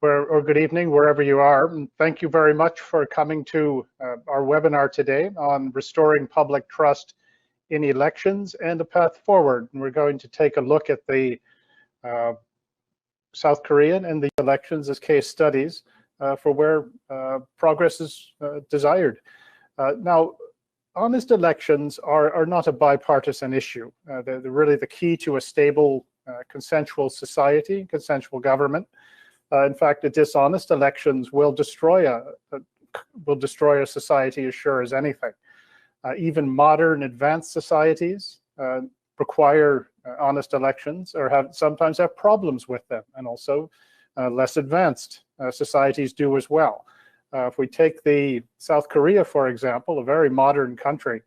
or good evening, wherever you are. And thank you very much for coming to our webinar today on restoring public trust in elections and a path forward. And we're going to take a look at the South Korean and the elections as case studies for where progress is desired. Now, honest elections are not a bipartisan issue. They're really the key to a stable, consensual society, consensual government. In fact, dishonest elections will destroy a society as sure as anything. Even modern, advanced societies require honest elections, or sometimes have problems with them, and also less advanced societies do as well. If we take the South Korea, for example, a very modern country,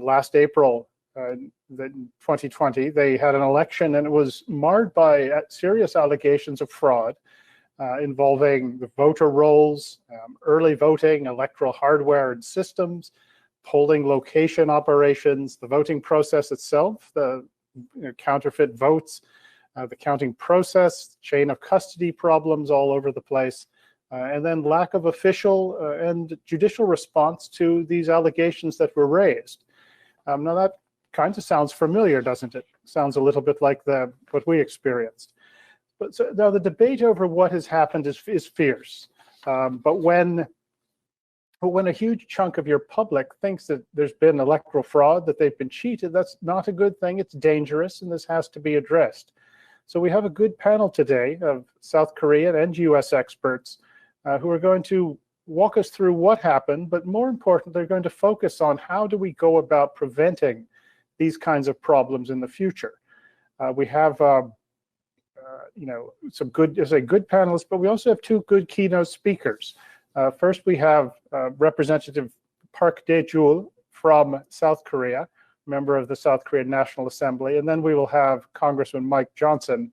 last April 2020, they had an election and it was marred by serious allegations of fraud involving the voter rolls, early voting, electoral hardware and systems, polling location operations, the voting process itself, the counterfeit votes, the counting process, chain of custody problems all over the place, and then lack of official and judicial response to these allegations that were raised. Now that kind of sounds familiar, doesn't it? Sounds a little bit like what we experienced. But so now the debate over what has happened is fierce. But when a huge chunk of your public thinks that there's been electoral fraud, that they've been cheated, that's not a good thing. It's dangerous, and this has to be addressed. So we have a good panel today of South Korean and US experts who are going to walk us through what happened, but more importantly, they're going to focus on how do we go about preventing these kinds of problems in the future. We have some good panelists, but we also have two good keynote speakers. First, we have Representative Park Dae-jul from South Korea, member of the South Korean National Assembly, and then we will have Congressman Mike Johnson,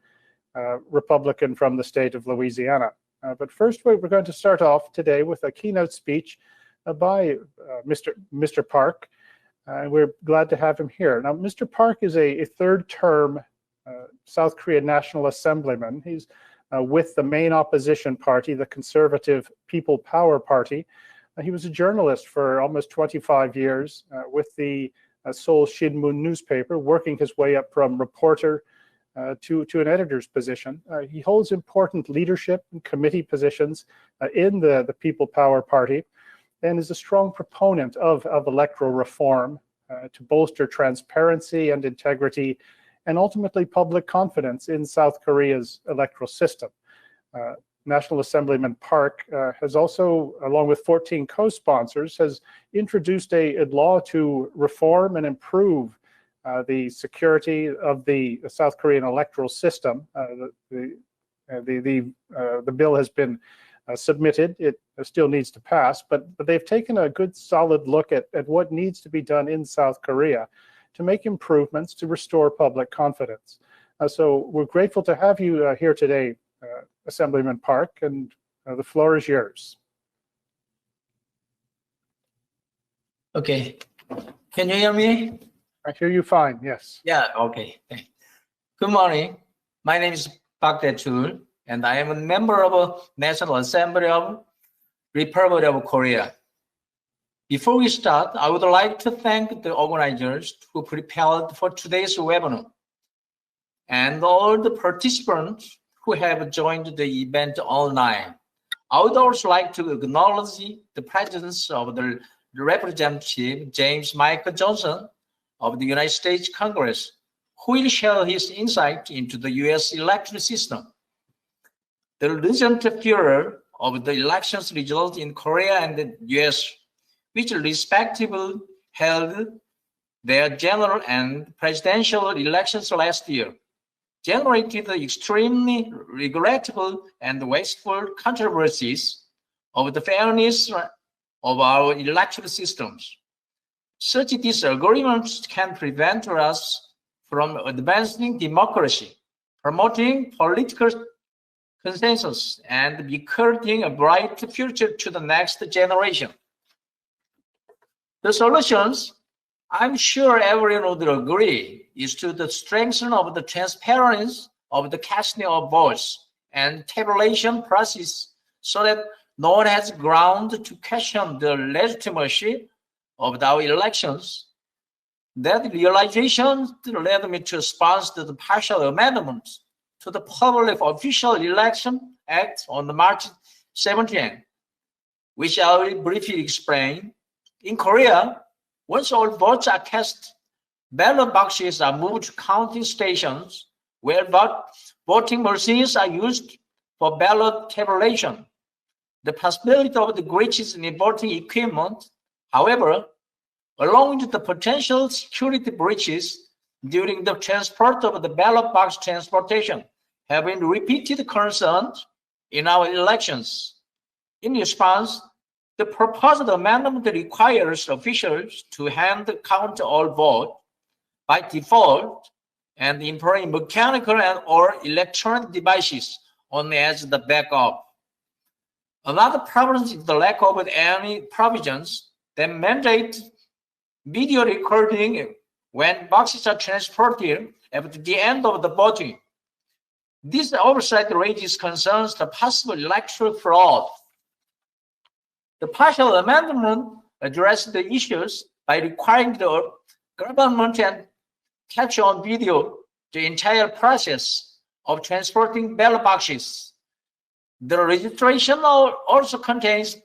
Republican from the state of Louisiana. But first, we're going to start off today with a keynote speech by Mr. Park, and we're glad to have him here. Now, Mr. Park is a third-term South Korean National Assemblyman. He's with the main opposition party, the Conservative People Power Party. He was a journalist for almost 25 years with the Seoul Shinmun newspaper, working his way up from reporter to an editor's position. He holds important leadership and committee positions in the People Power Party and is a strong proponent of electoral reform to bolster transparency and integrity and ultimately public confidence in South Korea's electoral system. National Assemblyman Park has also, along with 14 co-sponsors, has introduced a law to reform and improve the security of the South Korean electoral system. The bill has been submitted. It still needs to pass, but they've taken a good solid look at what needs to be done in South Korea to make improvements to restore public confidence. So we're grateful to have you here today, Assemblyman Park, and the floor is yours. Okay, can you hear me? I hear you fine, yes. Yeah, okay. Good morning. My name is Park Dae-jul, and I am a member of National Assembly of Republic of Korea. Before we start, I would like to thank the organizers who prepared for today's webinar and all the participants who have joined the event online. I would also like to acknowledge the presence of the Representative James Michael Johnson of the United States Congress, who will share his insight into the US election system. The recent furor of the elections results in Korea and the US, which respectively held their general and presidential elections last year, generated extremely regrettable and wasteful controversies of the fairness of our electoral systems. Such disagreements can prevent us from advancing democracy, promoting political consensus, and bequeathing a bright future to the next generation. The solutions, I'm sure everyone would agree, is to the strengthening of the transparency of the casting of votes and tabulation process so that no one has ground to question the legitimacy of our elections. That realization led me to sponsor the partial amendment to the Public Official Election Act on March 17, which I will briefly explain. In Korea, once all votes are cast, ballot boxes are moved to counting stations where voting machines are used for ballot tabulation. The possibility of the glitches in voting equipment, however, along with the potential security breaches during the transport of the ballot box transportation, have been repeated concerns in our elections. In response, the proposed amendment requires officials to hand count all votes by default and employing mechanical or electronic devices only as the backup. Another problem is the lack of any provisions that mandate video recording when boxes are transported at the end of the voting. This oversight raises concerns of possible electoral fraud. The partial amendment addresses the issues by requiring the government to capture on video the entire process of transporting ballot boxes. The registration also contains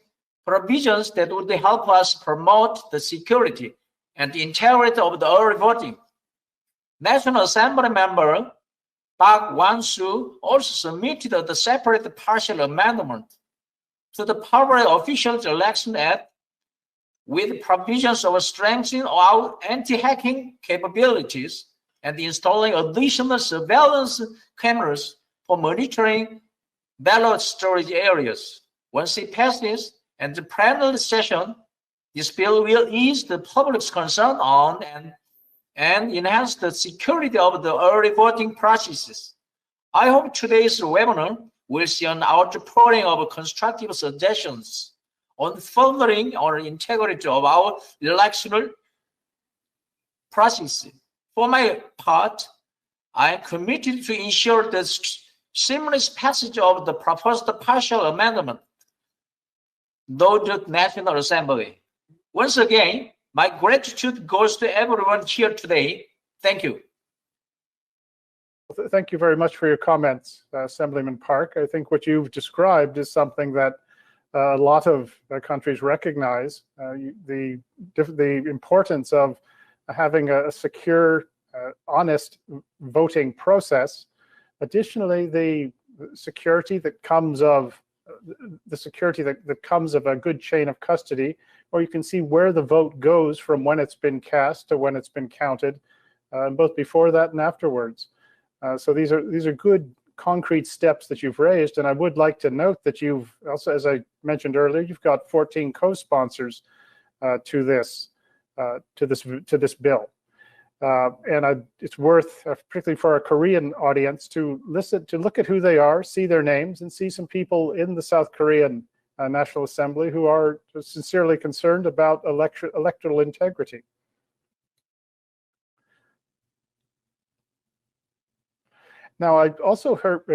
provisions that would help us promote the security and the integrity of the early voting. National Assembly member Park Wan-soo also submitted the separate partial amendment to the Public Officials Election Act with provisions of strengthening our anti-hacking capabilities and installing additional surveillance cameras for monitoring ballot storage areas. Once it passes and the plenary session, this bill will ease the public's concern on and enhance the security of the early voting processes. I hope today's webinar will see an outpouring of constructive suggestions on furthering our integrity of our electoral process. For my part, I am committed to ensure the seamless passage of the proposed partial amendment through the National Assembly. Once again, my gratitude goes to everyone here today. Thank you. Thank you very much for your comments, Assemblyman Park. I think what you've described is something that a lot of countries recognize, the importance of having a secure, honest voting process. Additionally, the security that comes of a good chain of custody, where you can see where the vote goes from when it's been cast to when it's been counted, both before that and afterwards. So these are good concrete steps that you've raised, and I would like to note that you've also, as I mentioned earlier, you've got 14 co-sponsors to this bill, and it's worth, particularly for our Korean audience, to look at who they are, see their names, and see some people in the South Korean National Assembly who are sincerely concerned about electoral integrity. Now, I also heard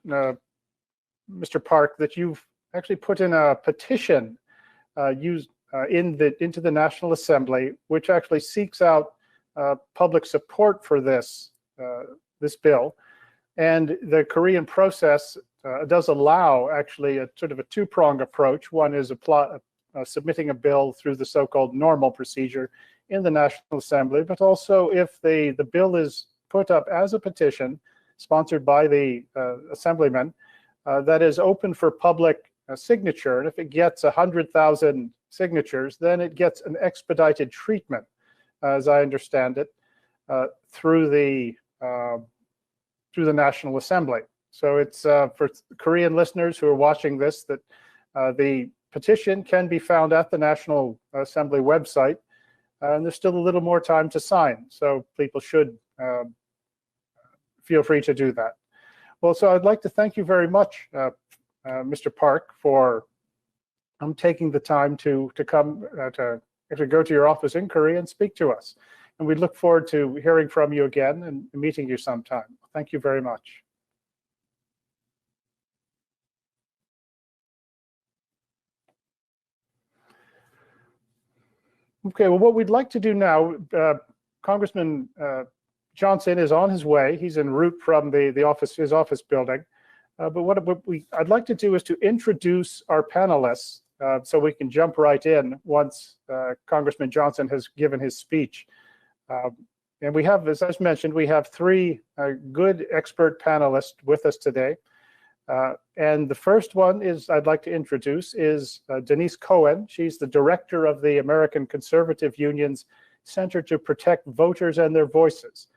Mr. Park, that you've actually put in a petition into the National Assembly, which actually seeks out public support for this bill. And the Korean process does allow actually a sort of a two-pronged approach. One is submitting a bill through the so-called normal procedure in the National Assembly, but also if the bill is put up as a petition sponsored by the assemblyman that is open for public signature. And if it gets 100,000 signatures, then it gets an expedited treatment, as I understand it, through the National Assembly. So it's for Korean listeners who are watching this, that the petition can be found at the National Assembly website, and there's still a little more time to sign. So people should feel free to do that. Well, so I'd like to thank you very much, Mr. Park, for taking the time to come to go to your office in Korea and speak to us. And we look forward to hearing from you again and meeting you sometime. Thank you very much. Okay, well, what we'd like to do now, Congressman Johnson is on his way. He's en route from his office building. But what I'd like to do is to introduce our panelists so we can jump right in once Congressman Johnson has given his speech. And we have, as I mentioned, we have three good expert panelists with us today. And the first one I'd like to introduce is Denise Cohen. She's the director of the American Conservative Union's Center to Protect Voters and Their Voices.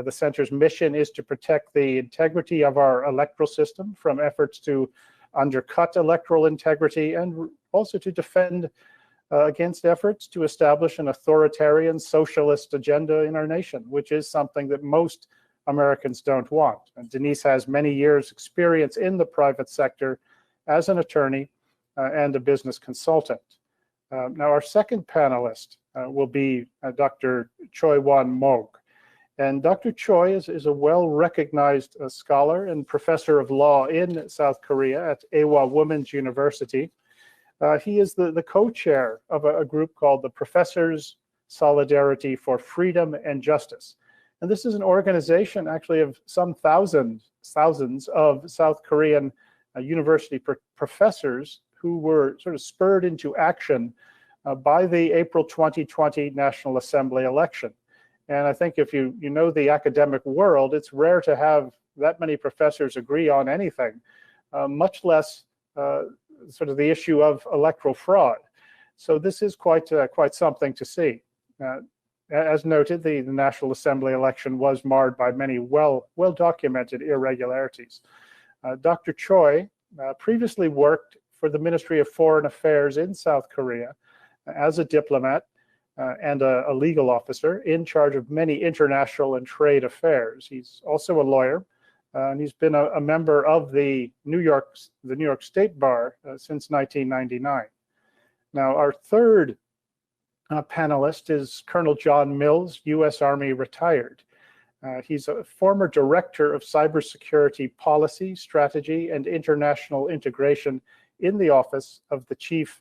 The center's mission is to protect the integrity of our electoral system from efforts to undercut electoral integrity, and also to defend against efforts to establish an authoritarian socialist agenda in our nation, which is something that most Americans don't want. And Denise has many years' experience in the private sector as an attorney and a business consultant. Now, our second panelist will be Dr. Choi Won Moog. And Dr. Choi is a well-recognized scholar and professor of law in South Korea at Awa Women's University. He is the co-chair of a group called the Professors' Solidarity for Freedom and Justice. And this is an organization actually of some thousands of South Korean university professors who were sort of spurred into action by the April 2020 National Assembly election. And I think if you know the academic world, it's rare to have that many professors agree on anything, much less sort of the issue of electoral fraud. So this is quite something to see. As noted, the National Assembly election was marred by many well-documented irregularities. Dr. Choi previously worked for the Ministry of Foreign Affairs in South Korea as a diplomat and a legal officer in charge of many international and trade affairs. He's also a lawyer, and he's been a member of the New York State Bar since 1999. Now, our third panelist is Colonel John Mills, U.S. Army retired. He's a former director of cybersecurity policy, strategy, and international integration in the office of the Chief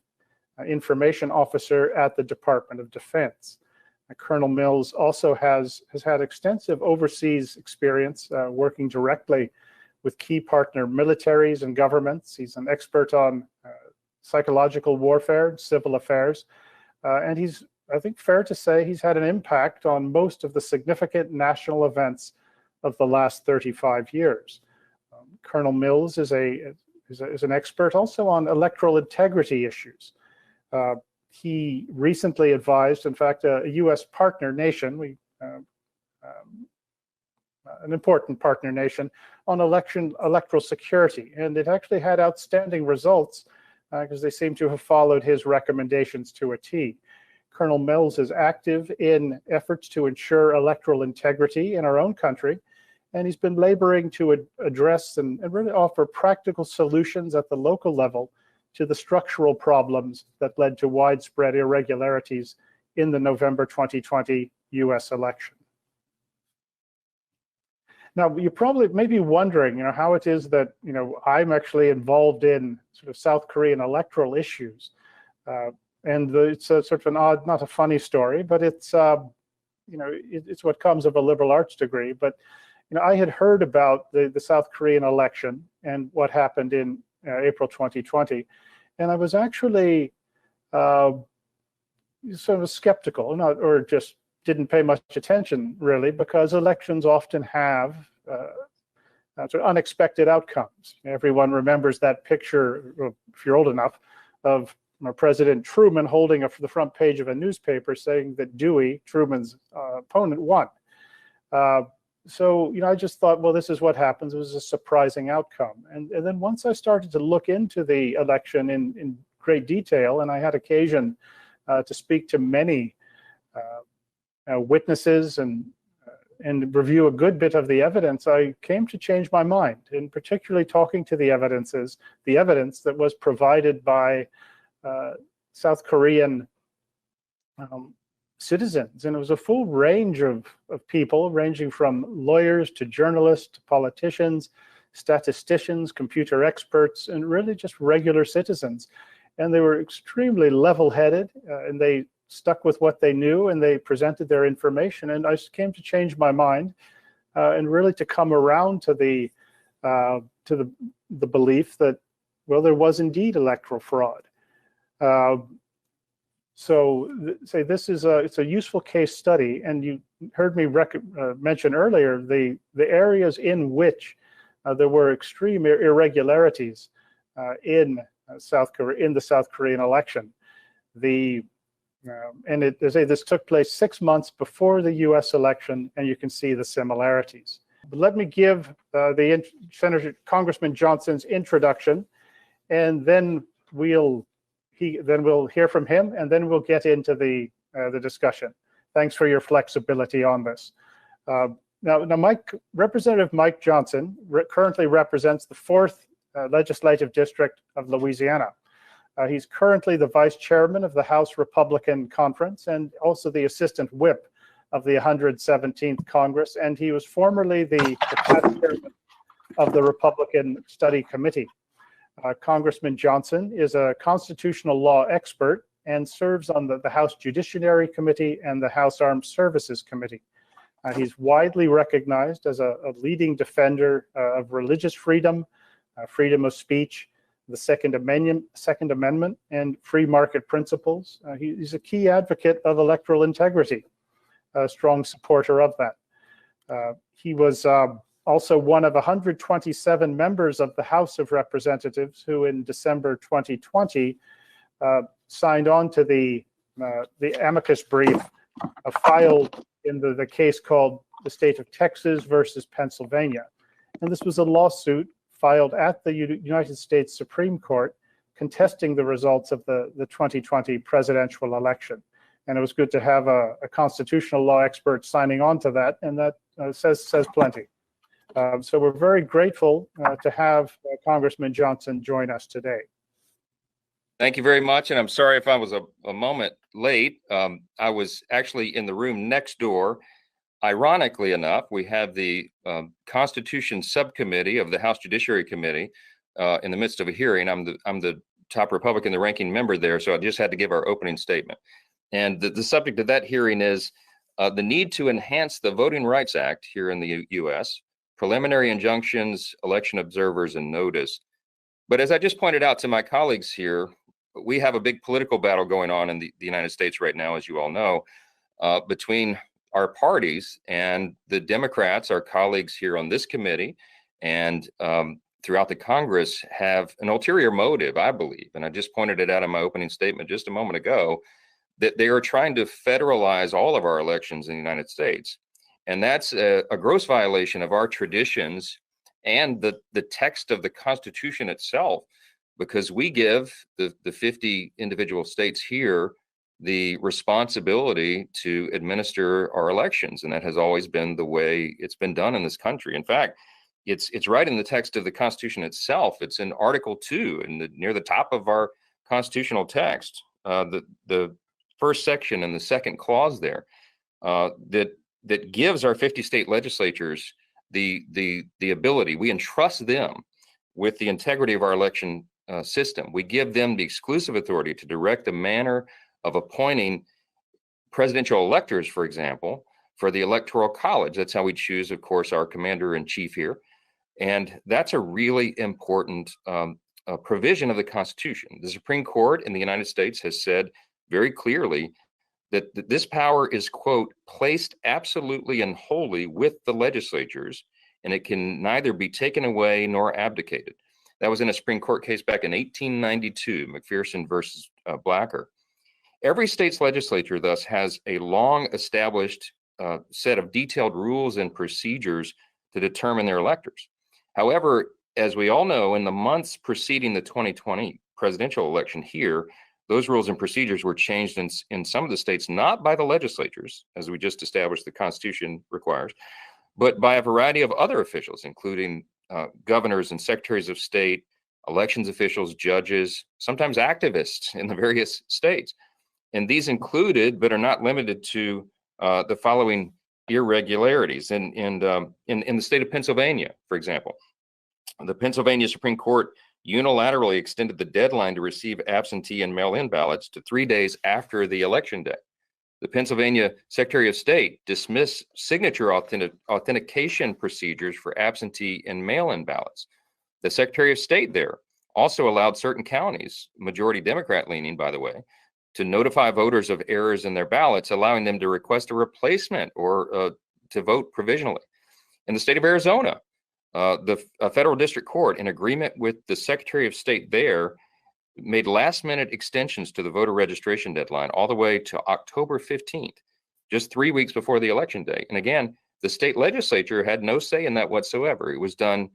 Information Officer at the Department of Defense. Colonel Mills also has had extensive overseas experience working directly with key partner militaries and governments. He's an expert on psychological warfare, civil affairs, and he's, I think, fair to say he's had an impact on most of the significant national events of the last 35 years. Colonel Mills is an expert also on electoral integrity issues. He recently advised, in fact, a U.S. partner nation, an important partner nation, on electoral security. And it actually had outstanding results because they seem to have followed his recommendations to a T. Colonel Mills is active in efforts to ensure electoral integrity in our own country, and he's been laboring to address and really offer practical solutions at the local level to the structural problems that led to widespread irregularities in the November 2020 U.S. election. Now, you probably may be wondering, how it is that, I'm actually involved in sort of South Korean electoral issues. And it's a sort of an odd, not a funny story, but it's, it's what comes of a liberal arts degree. But, I had heard about the South Korean election and what happened in April 2020. And I was actually sort of skeptical, or just didn't pay much attention, really, because elections often have sort of unexpected outcomes. Everyone remembers that picture, if you're old enough, of President Truman holding up the front page of a newspaper saying that Dewey, Truman's opponent, won. So, I just thought, well, this is what happens. It was a surprising outcome. And then once I started to look into the election in great detail, and I had occasion to speak to many witnesses and review a good bit of the evidence, I came to change my mind, and particularly talking to the evidence that was provided by South Korean citizens. And it was a full range of people, ranging from lawyers to journalists to politicians, statisticians, computer experts, and really just regular citizens. And they were extremely level-headed, and they stuck with what they knew, and they presented their information. And I came to change my mind and really to come around to the belief that, well, there was indeed electoral fraud. This is it's a useful case study, and you heard me mention earlier the areas in which there were extreme irregularities in the South Korean election. This took place 6 months before the U.S. election, and you can see the similarities. But let me give Congressman Johnson's introduction, and then we'll hear from him, and then we'll get into the discussion. Thanks for your flexibility on this. Now, Representative Mike Johnson currently represents the 4th Legislative District of Louisiana. He's currently the Vice Chairman of the House Republican Conference and also the Assistant Whip of the 117th Congress, and he was formerly the past Chairman of the Republican Study Committee. Congressman Johnson is a constitutional law expert and serves on the House Judiciary Committee and the House Armed Services Committee. He's widely recognized as a leading defender of religious freedom, freedom of speech, the Second Amendment, and free market principles. He's a key advocate of electoral integrity, a strong supporter of that. He was also one of 127 members of the House of Representatives who in December 2020 signed on to the amicus brief filed in the case called the State of Texas versus Pennsylvania. And this was a lawsuit filed at the United States Supreme Court contesting the results of the 2020 presidential election. And it was good to have a constitutional law expert signing on to that, and that says plenty. So we're very grateful to have Congressman Johnson join us today. Thank you very much, and I'm sorry if I was a moment late. I was actually in the room next door. Ironically enough, we have the Constitution Subcommittee of the House Judiciary Committee in the midst of a hearing. I'm the top Republican, the ranking member there, so I just had to give our opening statement. And the subject of that hearing is the need to enhance the Voting Rights Act here in the U.S., preliminary injunctions, election observers, and notice. But as I just pointed out to my colleagues here, we have a big political battle going on in the United States right now, as you all know, between our parties, and the Democrats, our colleagues here on this committee and throughout the Congress, have an ulterior motive, I believe, and I just pointed it out in my opening statement just a moment ago, that they are trying to federalize all of our elections in the United States. And that's a gross violation of our traditions and the text of the Constitution itself, because we give the 50 individual states here the responsibility to administer our elections. And that has always been the way it's been done in this country. In fact, it's right in the text of the Constitution itself. It's in Article 2, near the top of our constitutional text, the first section and the second clause there, that gives our 50 state legislatures the ability. We entrust them with the integrity of our election system. We give them the exclusive authority to direct the manner of appointing presidential electors, for example, for the Electoral College. That's how we choose, of course, our commander-in-chief here. And that's a really important provision of the Constitution. The Supreme Court in the United States has said very clearly that this power is, quote, placed absolutely and wholly with the legislatures, and it can neither be taken away nor abdicated. That was in a Supreme Court case back in 1892, McPherson versus Blacker. Every state's legislature, thus, has a long established set of detailed rules and procedures to determine their electors. However, as we all know, in the months preceding the 2020 presidential election here, those rules and procedures were changed in some of the states, not by the legislatures, as we just established the Constitution requires, but by a variety of other officials, including governors and secretaries of state, elections officials, judges, sometimes activists in the various states. And these included, but are not limited to, the following irregularities. In the state of Pennsylvania, for example, the Pennsylvania Supreme Court unilaterally extended the deadline to receive absentee and mail-in ballots to 3 days after the election day. The Pennsylvania Secretary of State dismissed signature authentication procedures for absentee and mail-in ballots. The Secretary of State there also allowed certain counties, majority Democrat leaning, by the way, to notify voters of errors in their ballots, allowing them to request a replacement or to vote provisionally. In the state of Arizona, the federal district court, in agreement with the Secretary of State there, made last-minute extensions to the voter registration deadline all the way to October 15th, just 3 weeks before the election day. And again, the state legislature had no say in that whatsoever. It was done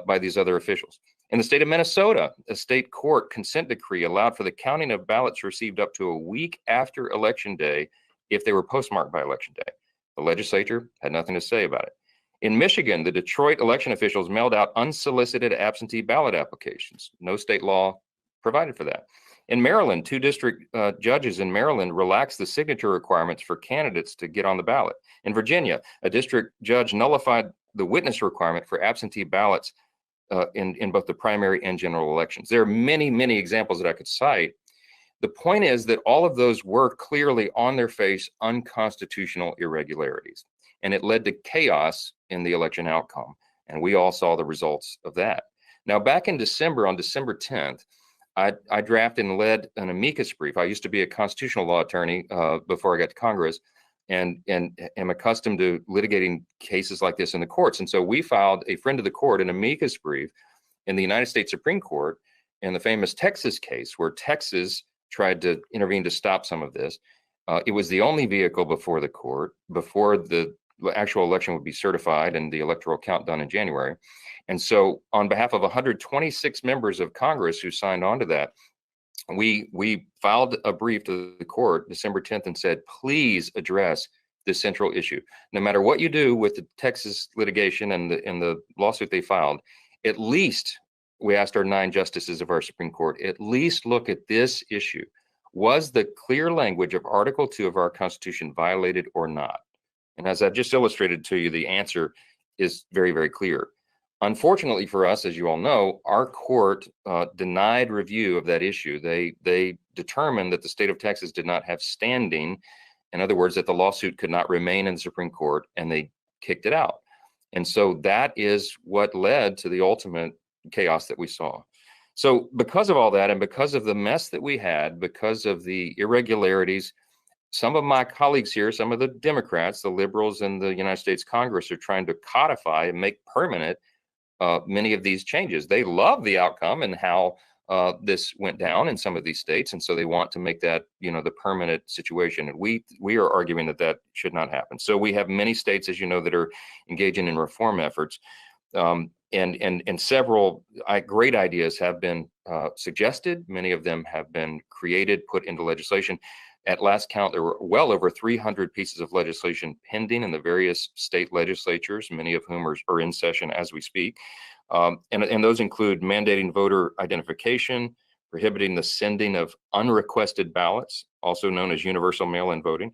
by these other officials. In the state of Minnesota, a state court consent decree allowed for the counting of ballots received up to a week after election day if they were postmarked by election day. The legislature had nothing to say about it. In Michigan, the Detroit election officials mailed out unsolicited absentee ballot applications. No state law provided for that. In Maryland, 2 district judges in Maryland relaxed the signature requirements for candidates to get on the ballot. In Virginia, a district judge nullified the witness requirement for absentee ballots in both the primary and general elections. There are many, many examples that I could cite. The point is that all of those were clearly on their face unconstitutional irregularities, and it led to chaos in the election outcome. And we all saw the results of that. Now, back in December, on December 10th, I drafted and led an amicus brief. I used to be a constitutional law attorney before I got to Congress, and am accustomed to litigating cases like this in the courts. And so we filed, a friend of the court, an amicus brief in the United States Supreme Court in the famous Texas case, where Texas tried to intervene to stop some of this. It was the only vehicle before the court, before the actual election would be certified and the electoral count done in January. And so on behalf of 126 members of Congress who signed on to that, we filed a brief to the court December 10th and said, please address this central issue. No matter what you do with the Texas litigation and the lawsuit they filed, at least, we asked our 9 justices of our Supreme Court, at least look at this issue. Was the clear language of Article 2 of our Constitution violated or not? And as I've just illustrated to you, the answer is very, very clear. Unfortunately for us, as you all know, our court denied review of that issue. They determined that the state of Texas did not have standing. In other words, that the lawsuit could not remain in the Supreme Court, and they kicked it out. And so that is what led to the ultimate chaos that we saw. So because of all that, and because of the mess that we had, because of the irregularities, some of my colleagues here, some of the Democrats, the liberals in the United States Congress, are trying to codify and make permanent many of these changes. They love the outcome and how this went down in some of these states, and so they want to make that, the permanent situation. And we are arguing that that should not happen. So we have many states, as you know, that are engaging in reform efforts, and several great ideas have been suggested. Many of them have been created, put into legislation. At last count, there were well over 300 pieces of legislation pending in the various state legislatures, many of whom are in session as we speak. And those include mandating voter identification, prohibiting the sending of unrequested ballots, also known as universal mail-in voting,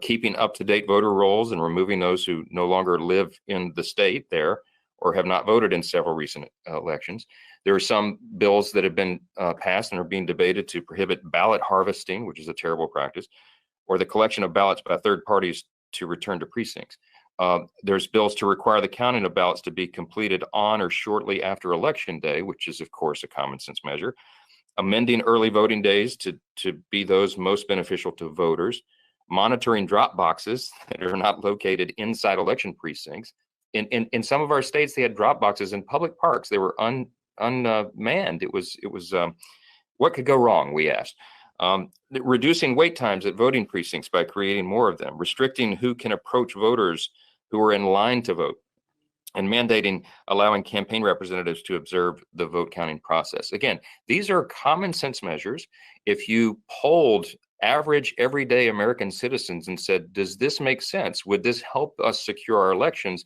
keeping up-to-date voter rolls and removing those who no longer live in the state there or have not voted in several recent elections. There are some bills that have been passed and are being debated to prohibit ballot harvesting, which is a terrible practice, or the collection of ballots by third parties to return to precincts. There's bills to require the counting of ballots to be completed on or shortly after Election Day, which is, of course, a common sense measure. Amending early voting days to be those most beneficial to voters. Monitoring drop boxes that are not located inside election precincts. In some of our states, they had drop boxes in public parks. They were unmanned. It was what could go wrong, we asked. Reducing wait times at voting precincts by creating more of them, restricting who can approach voters who are in line to vote, and mandating allowing campaign representatives to observe the vote counting process. Again, these are common sense measures. If you polled average everyday American citizens and said, does this make sense? Would this help us secure our elections?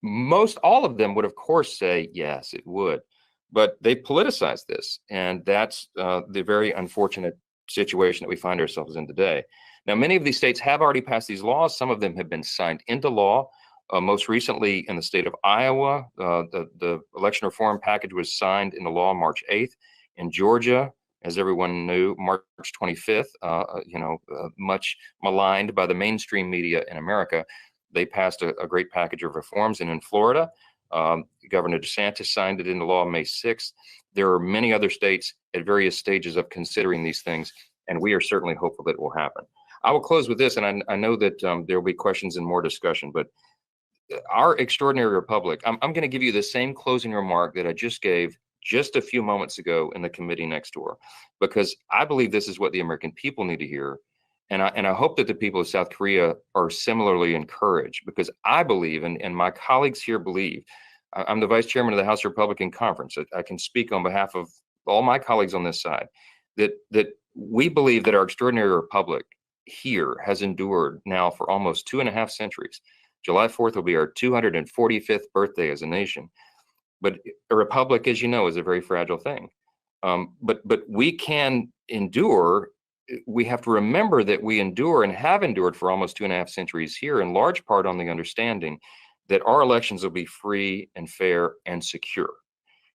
Most all of them would, of course, say, yes, it would. But they politicize this, and that's the very unfortunate situation that we find ourselves in today. Now, many of these states have already passed these laws. Some of them have been signed into law. Most recently in the state of Iowa, the election reform package was signed into law March 8th. In Georgia, as everyone knew, March 25th, much maligned by the mainstream media in America, they passed a great package of reforms. And in Florida, Governor DeSantis signed it into law May 6th. There are many other states at various stages of considering these things, and we are certainly hopeful that it will happen. I will close with this, and I know that there will be questions and more discussion, but our extraordinary republic, I'm going to give you the same closing remark that I just gave just a few moments ago in the committee next door, because I believe this is what the American people need to hear. And I hope that the people of South Korea are similarly encouraged, because I believe, and my colleagues here believe, I'm the vice chairman of the House Republican Conference. I can speak on behalf of all my colleagues on this side, that we believe that our extraordinary republic here has endured now for almost 2.5 centuries. July 4th will be our 245th birthday as a nation. But a republic, as you know, is a very fragile thing. But we can endure. We have to remember that we endure and have endured for almost 2.5 centuries here, in large part on the understanding that our elections will be free and fair and secure.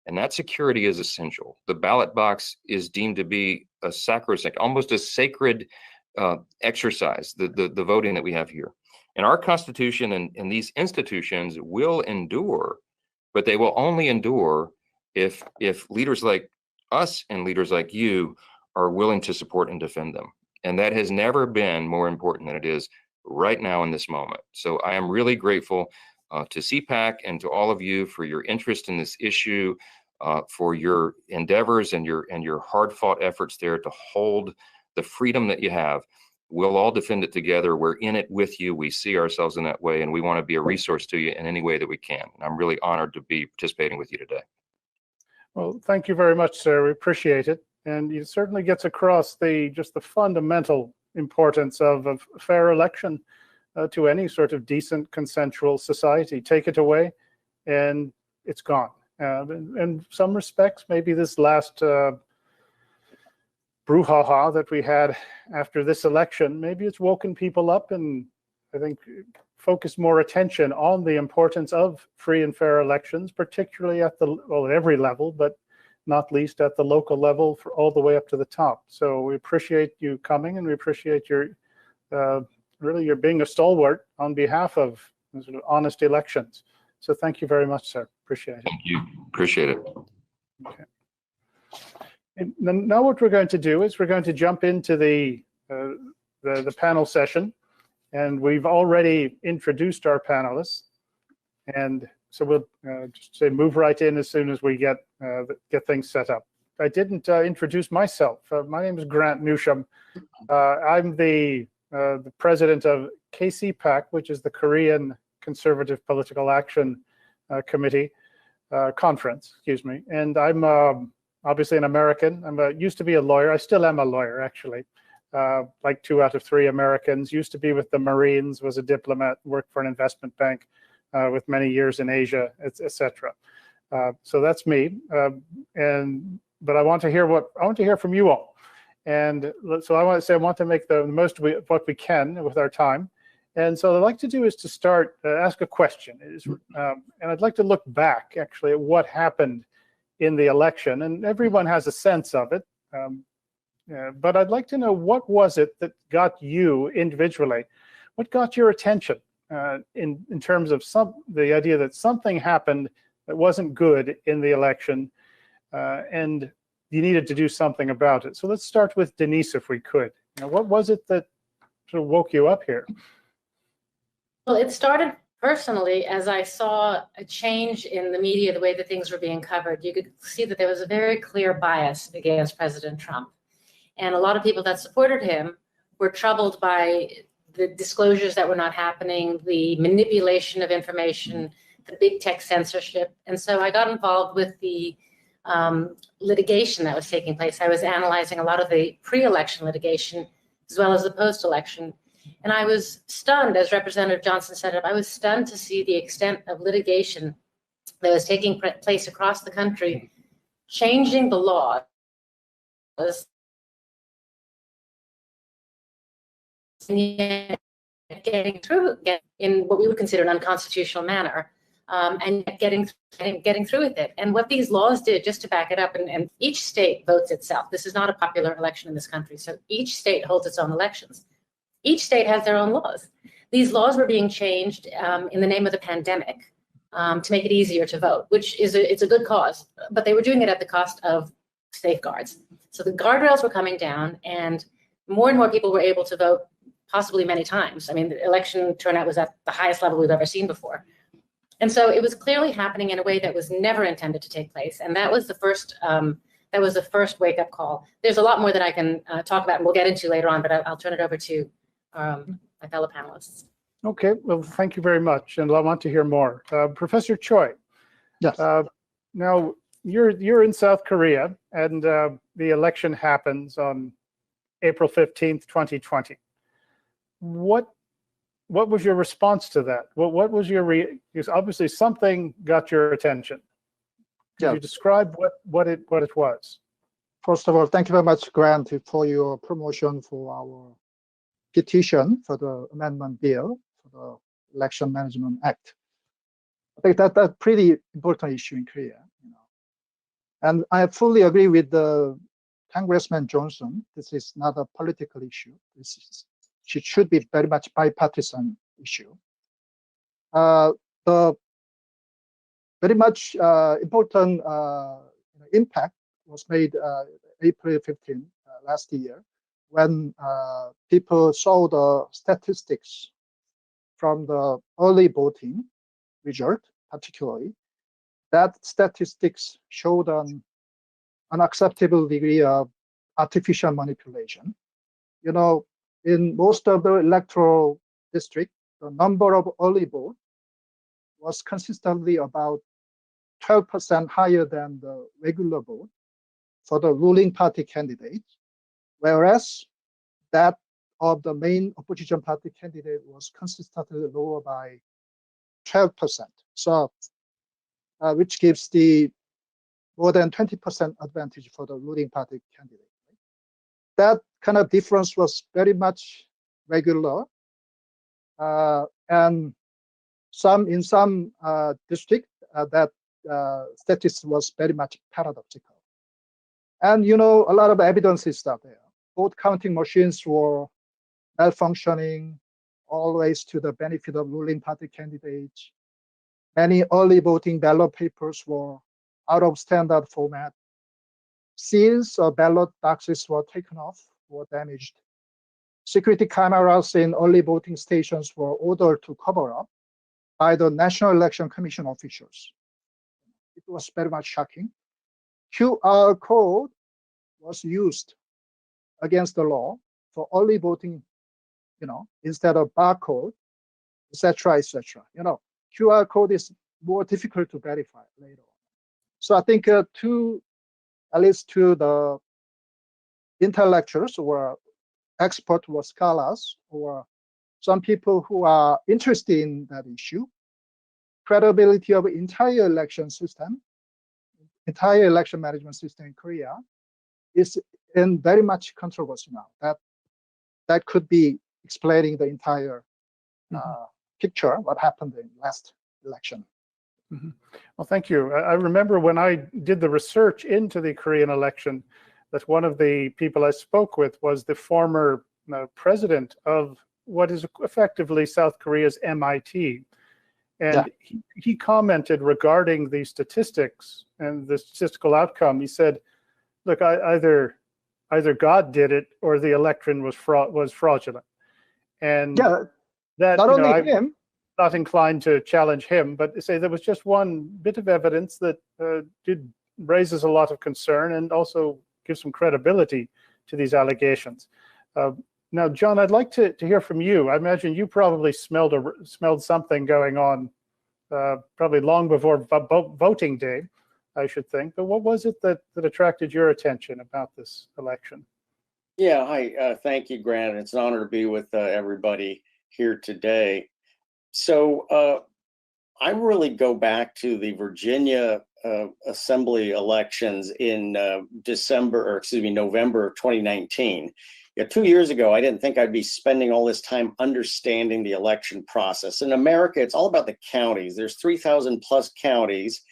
And that security is essential. The ballot box is deemed to be a sacrosanct, almost a sacred exercise, the voting that we have here. And our Constitution and these institutions will endure, but they will only endure if leaders like us and leaders like you are willing to support and defend them. And that has never been more important than it is right now in this moment. So I am really grateful to CPAC and to all of you for your interest in this issue, for your endeavors and your hard-fought efforts there to hold the freedom that you have. We'll all defend it together. We're in it with you. We see ourselves in that way, and we want to be a resource to you in any way that we can. And I'm really honored to be participating with you today. Well, thank you very much, sir. We appreciate it. And it certainly gets across just the fundamental importance of a fair election to any sort of decent, consensual society. Take it away, and it's gone. In some respects, maybe this last brouhaha that we had after this election, maybe it's woken people up and I think focused more attention on the importance of free and fair elections, particularly at every level, but not least at the local level, for all the way up to the top. So we appreciate you coming, and we appreciate your you're being a stalwart on behalf of sort of honest elections. So thank you very much, sir. Appreciate it. Thank you. Appreciate it. Okay. And now what we're going to do is we're going to jump into the panel session, and we've already introduced our panelists, and so we'll just say move right in as soon as we get things set up. I didn't introduce myself. My name is Grant Newsham. I'm the president of KCPAC, which is the Korean Conservative Political Action Committee Conference, excuse me. And I'm obviously an American. Used to be a lawyer. I still am a lawyer, actually. Like 2 out of 3 Americans. Used to be with the Marines, was a diplomat, worked for an investment bank with many years in Asia, etc. So that's me. But I want to hear from you all. And so I want to make the most of what we can with our time. And so what I'd like to do is to start, ask a question. And I'd like to look back, actually, at what happened in the election. And everyone has a sense of it. But I'd like to know, what was it that got you individually? What got your attention in terms of the idea that something happened that wasn't good in the election, and you needed to do something about it? So let's start with Denise, if we could. What was it that sort of woke you up here? Well, it started personally as I saw a change in the media, the way that things were being covered. You could see that there was a very clear bias against President Trump. And a lot of people that supported him were troubled by the disclosures that were not happening, the manipulation of information, the big tech censorship. And so I got involved with the litigation that was taking place. I was analyzing a lot of the pre-election litigation as well as the post-election. And I was stunned, as Representative Johnson said it, I was stunned to see the extent of litigation that was taking place across the country, changing the laws getting through in what we would consider an unconstitutional manner, and getting through with it. And what these laws did, just to back it up, and each state votes itself. This is not a popular election in this country, so each state holds its own elections. Each state has their own laws. These laws were being changed in the name of the pandemic to make it easier to vote, which is it's a good cause, but they were doing it at the cost of safeguards. So the guardrails were coming down, and more people were able to vote, possibly many times. I mean, the election turnout was at the highest level we've ever seen before. And so it was clearly happening in a way that was never intended to take place. And that was the first wake-up call. There's a lot more that I can talk about and we'll get into later on, but I'll turn it over to my fellow panelists. Okay, well, thank you very much. And I want to hear more. Professor Choi. Yes. Now, you're in South Korea, and the election happens on April 15th, 2020. What was your response to that? What was your because obviously something got your attention. Could you describe what it was? First of all, thank you very much, Grant, for your promotion for our petition for the amendment bill for the Election Management Act. I think that's a pretty important issue in Korea. And I fully agree with the Congressman Johnson. This is not a political issue. It should be very much bipartisan issue. The very much important impact was made April 15 last year, when people saw the statistics from the early voting result, particularly. That statistics showed an unacceptable degree of artificial manipulation. In most of the electoral districts, the number of early vote was consistently about 12% higher than the regular vote for the ruling party candidates, whereas that of the main opposition party candidate was consistently lower by 12%. So, which gives the more than 20% advantage for the ruling party candidate. That kind of difference was very much regular, and in some districts that statistics was very much paradoxical. And a lot of evidence is out there. Both counting machines were malfunctioning, always to the benefit of ruling party candidates. Many early voting ballot papers were out of standard format. Seals or ballot boxes were taken off or damaged. Security cameras in early voting stations were ordered to cover up by the National Election Commission officials. It was very much shocking. QR code was used against the law for early voting, instead of barcode, etc., etc. QR code is more difficult to verify later on. So I think at least to the intellectuals or experts or scholars or some people who are interested in that issue, credibility of entire election management system in Korea is in very much controversy now. That could be explaining the entire picture, what happened in last election. Mm-hmm. Well, thank you. I remember when I did the research into the Korean election, that one of the people I spoke with was the former president of what is effectively South Korea's MIT. And he commented regarding the statistics and the statistical outcome. He said, look, either God did it or the election was fraudulent. And that, not only him. Not inclined to challenge him, but say there was just one bit of evidence that raises a lot of concern and also gives some credibility to these allegations. Now, John, I'd like to hear from you. I imagine you probably smelled something going on, probably long before voting day, I should think. But what was it that attracted your attention about this election? Yeah, hi. Thank you, Grant. It's an honor to be with everybody here today. So I really go back to the Virginia Assembly elections in November 2019. Yeah, 2 years ago, I didn't think I'd be spending all this time understanding the election process. In America, it's all about the counties. There's 3,000 plus counties,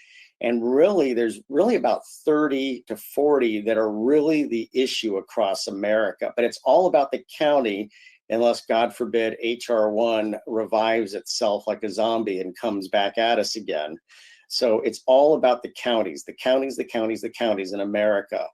and really, there's really about 30 to 40 that are really the issue across America. But it's all about the county, unless, God forbid, HR 1 revives itself like a zombie and comes back at us again. So it's all about the counties, the counties, the counties, the counties in America.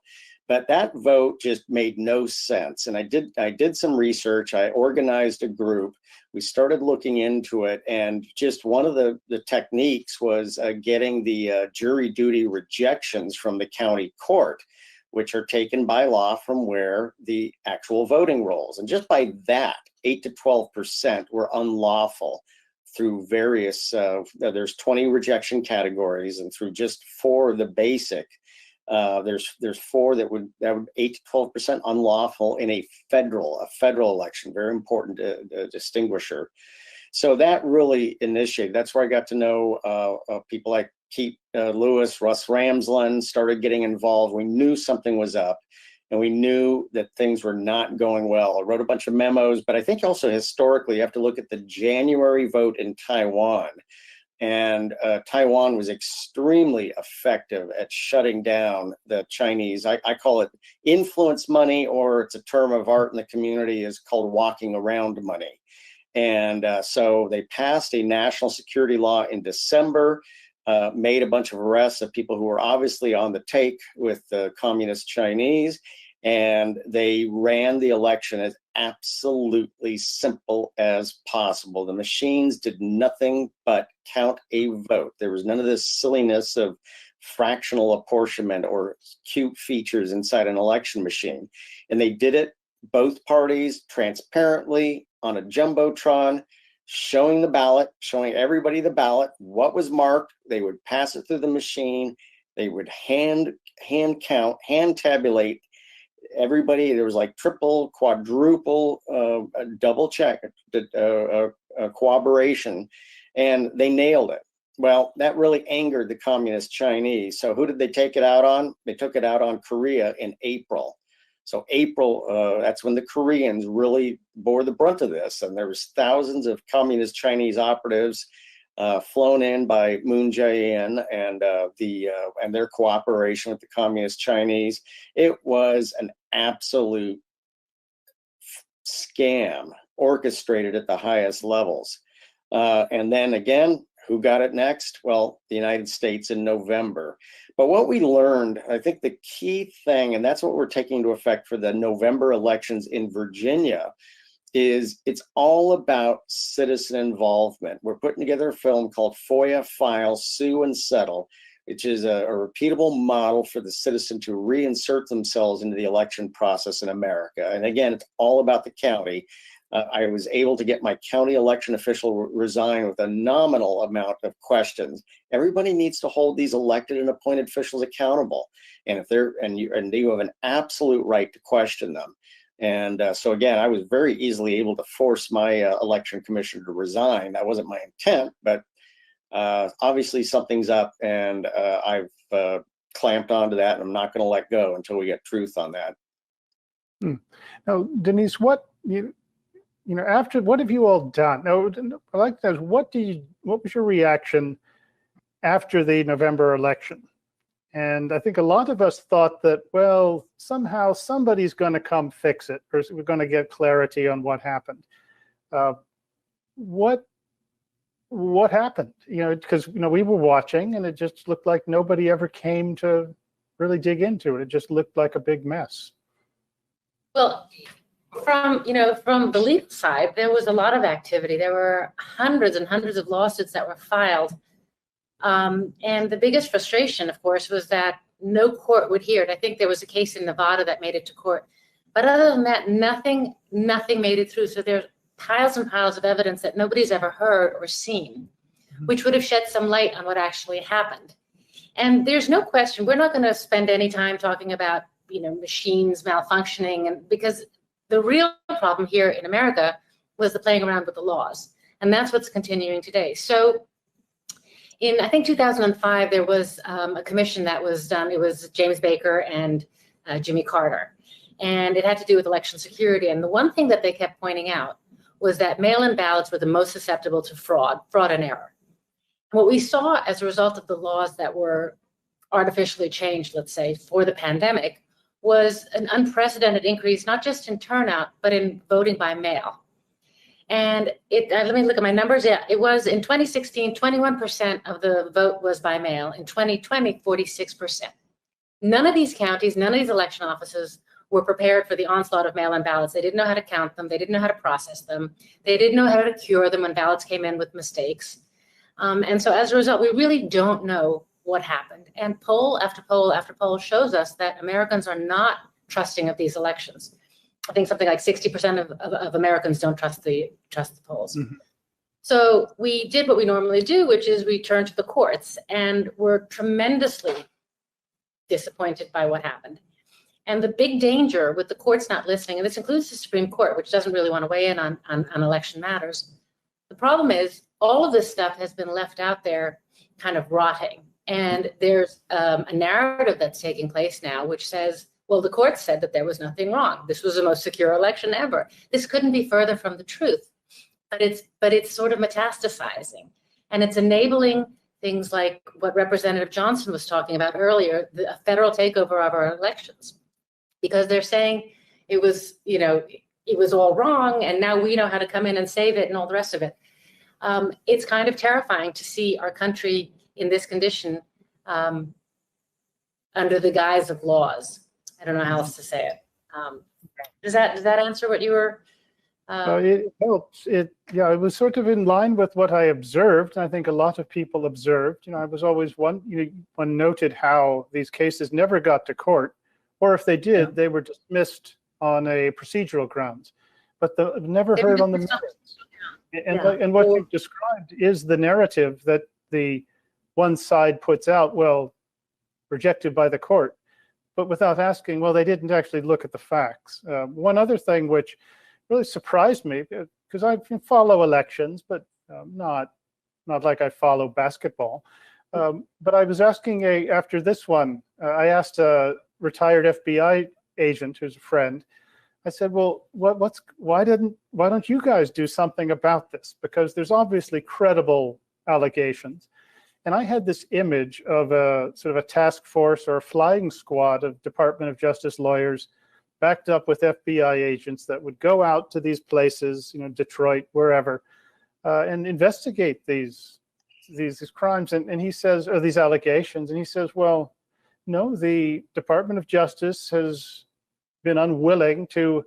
But that vote just made no sense. And I did some research. I organized a group. We started looking into it. And just one of the techniques was getting the jury duty rejections from the county court, which are taken by law from where the actual voting rolls. And just by that, 8 to 12% were unlawful through various, there's 20 rejection categories, and through just 4 of the basic, there's 4 that would 8 to 12% unlawful in a federal election. Very important distinguisher. So that really initiated. That's where I got to know people like Keith Lewis, Russ Ramsland, started getting involved. We knew something was up, and we knew that things were not going well. I wrote a bunch of memos, but I think also historically you have to look at the January vote in Taiwan. And Taiwan was extremely effective at shutting down the Chinese. I call it influence money, or it's a term of art in the community is called walking around money. And so they passed a national security law in December, made a bunch of arrests of people who were obviously on the take with the communist Chinese, and they ran the election as absolutely simple as possible. The machines did nothing but count a vote. There was none of this silliness of fractional apportionment or cute features inside an election machine. And they did it, both parties, transparently on a Jumbotron, showing the ballot, showing everybody the ballot, what was marked. They would pass it through the machine. They would hand count, hand tabulate everybody. There was like triple, quadruple, double check, corroboration, and they nailed it. Well, that really angered the communist Chinese. So who did they take it out on? They took it out on Korea in April. So April, that's when the Koreans really bore the brunt of this. And there was thousands of communist Chinese operatives flown in by Moon Jae-in and their cooperation with the communist Chinese. It was an absolute scam orchestrated at the highest levels. And then again, who got it next? Well, the United States in November. But what we learned, I think the key thing, and that's what we're taking into effect for the November elections in Virginia, is it's all about citizen involvement. We're putting together a film called FOIA, File, Sue, and Settle, which is a repeatable model for the citizen to reinsert themselves into the election process in America. And again, it's all about the county. I was able to get my county election official resign with a nominal amount of questions. Everybody needs to hold these elected and appointed officials accountable. And if they're, and you have an absolute right to question them. And so again, I was very easily able to force my election commissioner to resign. That wasn't my intent, but obviously something's up, and I've clamped onto that, and I'm not going to let go until we get truth on that. Now, Denise, what after what have you all done? Now, I like that. What was your reaction after the November election? And I think a lot of us thought that, well, somehow somebody's going to come fix it, or we're going to get clarity on what happened. What happened? Because we were watching, and it just looked like nobody ever came to really dig into it. It just looked like a big mess. Well, from the legal side, there was a lot of activity. There were hundreds and hundreds of lawsuits that were filed. And the biggest frustration, of course, was that no court would hear it. I think there was a case in Nevada that made it to court. But other than that, nothing made it through. So there's piles and piles of evidence that nobody's ever heard or seen, which would have shed some light on what actually happened. And there's no question, we're not going to spend any time talking about, machines malfunctioning, and because the real problem here in America was the playing around with the laws. And that's what's continuing today. So in, I think, 2005, there was a commission that was done. It was James Baker and Jimmy Carter. and it had to do with election security. And the one thing that they kept pointing out was that mail-in ballots were the most susceptible to fraud and error. And what we saw as a result of the laws that were artificially changed, let's say, for the pandemic, was an unprecedented increase, not just in turnout, but in voting by mail. And let me look at my numbers. Yeah, it was in 2016, 21% of the vote was by mail. In 2020, 46%. None of these counties, none of these election offices were prepared for the onslaught of mail-in ballots. They didn't know how to count them. They didn't know how to process them. They didn't know how to cure them when ballots came in with mistakes. And so as a result, we really don't know what happened. And poll after poll after poll shows us that Americans are not trusting of these elections. I think something like 60% of Americans don't trust the polls. Mm-hmm. So we did what we normally do, which is we turned to the courts, and we're tremendously disappointed by what happened. And the big danger with the courts not listening, and this includes the Supreme Court, which doesn't really want to weigh in on election matters. The problem is all of this stuff has been left out there kind of rotting. And there's a narrative that's taking place now, which says, well, the court said that there was nothing wrong. This was the most secure election ever. This couldn't be further from the truth, but it's sort of metastasizing, and it's enabling things like what Representative Johnson was talking about earlier, the federal takeover of our elections, because they're saying it was all wrong, and now we know how to come in and save it and all the rest of it. It's kind of terrifying to see our country in this condition under the guise of laws. I don't know how else to say it. Does that answer what you were? It helps. It was sort of in line with what I observed. I think a lot of people observed. I was always one noted how these cases never got to court, or if they did, they were dismissed on a procedural grounds, but never heard on the merits. And what you've described is the narrative that the one side puts out, well, rejected by the court, but without asking, well, they didn't actually look at the facts. One other thing which really surprised me, because I follow elections, but not like I follow basketball. But I was asking after this one, I asked a retired FBI agent who's a friend. I said, well, why don't you guys do something about this? Because there's obviously credible allegations. And I had this image of a sort of a task force or a flying squad of Department of Justice lawyers backed up with FBI agents that would go out to these places, Detroit, wherever, and investigate these crimes. And he says, or these allegations, and he says, well, no, the Department of Justice has been unwilling to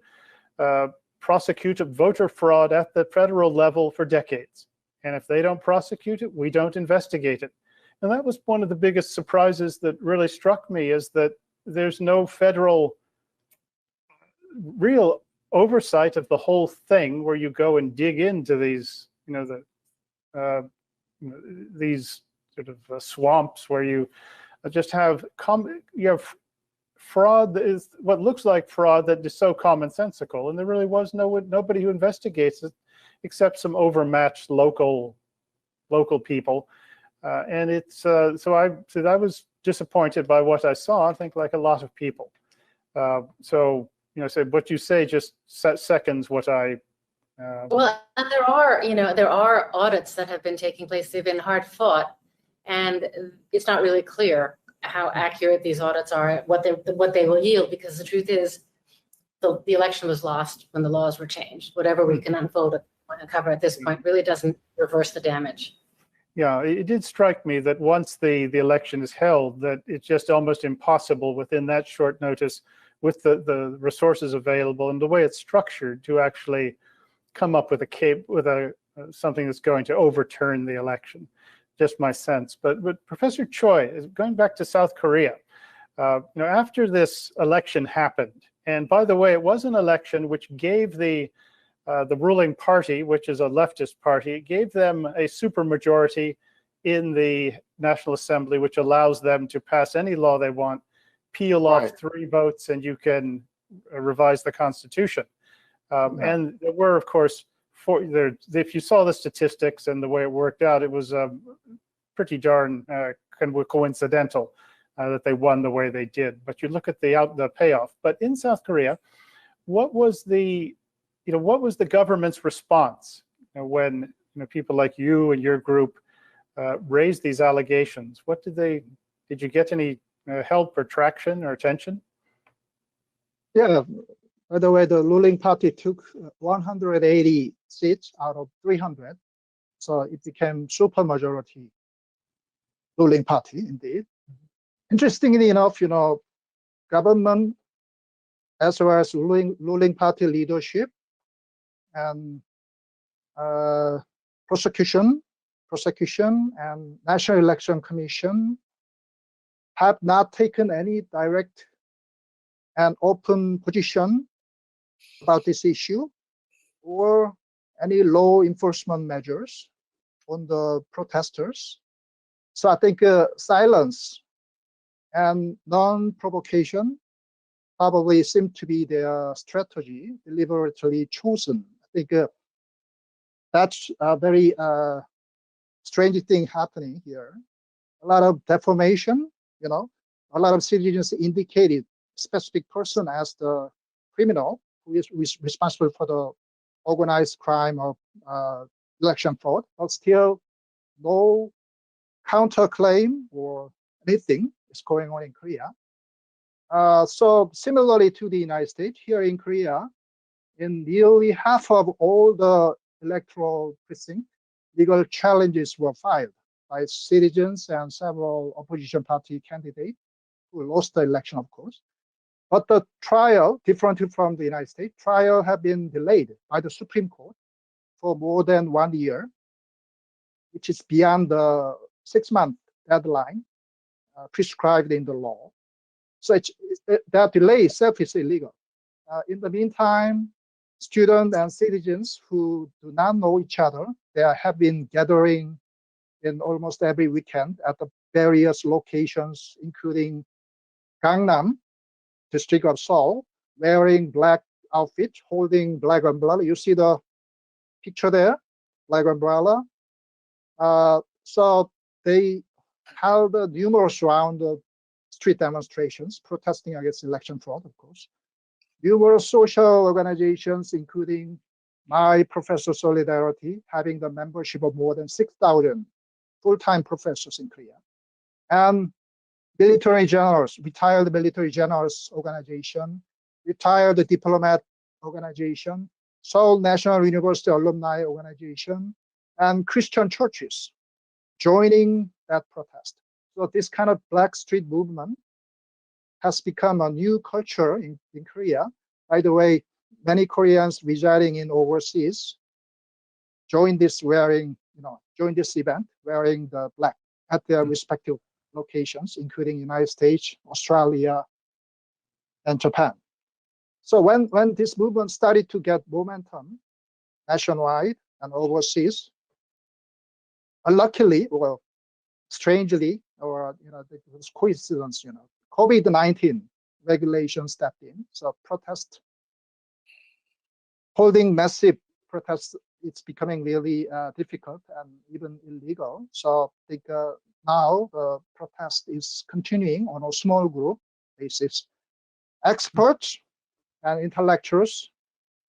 prosecute voter fraud at the federal level for decades. And if they don't prosecute it, we don't investigate it. And that was one of the biggest surprises that really struck me, is that there's no federal real oversight of the whole thing, where you go and dig into these, these sort of swamps where you just have fraud that is what looks like fraud that is so commonsensical, and there really was nobody who investigates it except some overmatched local people, and it's so I was disappointed by what I saw. I think like a lot of people. So what you say just seconds what I. Well, and there are audits that have been taking place. They've been hard fought, and it's not really clear how accurate these audits are, what they will yield, because the truth is the election was lost when the laws were changed. Whatever we can uncover at this point really doesn't reverse the damage. Yeah, it did strike me that once the election is held, that it's just almost impossible within that short notice, with the resources available and the way it's structured, to actually come up with something that's going to overturn the election. Just my sense. But Professor Choi, going back to South Korea, after this election happened, and by the way, it was an election which gave the ruling party, which is a leftist party, it gave them a supermajority in the National Assembly, which allows them to pass any law they want, peel off 3 votes, and you can revise the Constitution. And there were, of course, if you saw the statistics and the way it worked out, it was pretty darn coincidental. that they won the way they did. But you look at the payoff. But in South Korea, what was the government's response when people like you and your group raised these allegations? Did you get any help or traction or attention? Yeah, by the way, the ruling party took 180 seats out of 300. So it became supermajority ruling party indeed. Interestingly enough, government as well as ruling party leadership and prosecution and National Election Commission have not taken any direct and open position about this issue or any law enforcement measures on the protesters. So I think silence and non-provocation probably seem to be their strategy, deliberately chosen. I think that's a very strange thing happening here. A lot of defamation, a lot of citizens indicated specific person as the criminal who is responsible for the organized crime of election fraud, but still no counterclaim or anything is going on in Korea. So similarly to the United States, here in Korea, in nearly half of all the electoral precincts, legal challenges were filed by citizens and several opposition party candidates who lost the election, of course. But the trial, differently from the United States, trial have been delayed by the Supreme Court for more than 1 year, which is beyond the 6-month deadline prescribed in the law. So that delay itself is illegal. In the meantime, students and citizens who do not know each other, they have been gathering in almost every weekend at the various locations, including Gangnam, district of Seoul, wearing black outfits, holding black umbrella. You see the picture there, black umbrella. So they held numerous rounds of street demonstrations protesting against election fraud, of course. Numerous social organizations, including My Professor Solidarity, having the membership of more than 6,000 full-time professors in Korea, and military generals, retired military generals organization, retired diplomat organization, Seoul National University Alumni Organization, and Christian churches joining that protest. So this kind of Black Street movement has become a new culture in Korea. By the way, many Koreans residing in overseas join this event wearing the black at their respective locations, including United States, Australia, and Japan. So when this movement started to get momentum nationwide and overseas, unluckily, or strangely, or it was coincidence, COVID-19 regulations stepped in. So holding massive protests, it's becoming really difficult and even illegal. So I think now the protest is continuing on a small group basis. Experts and intellectuals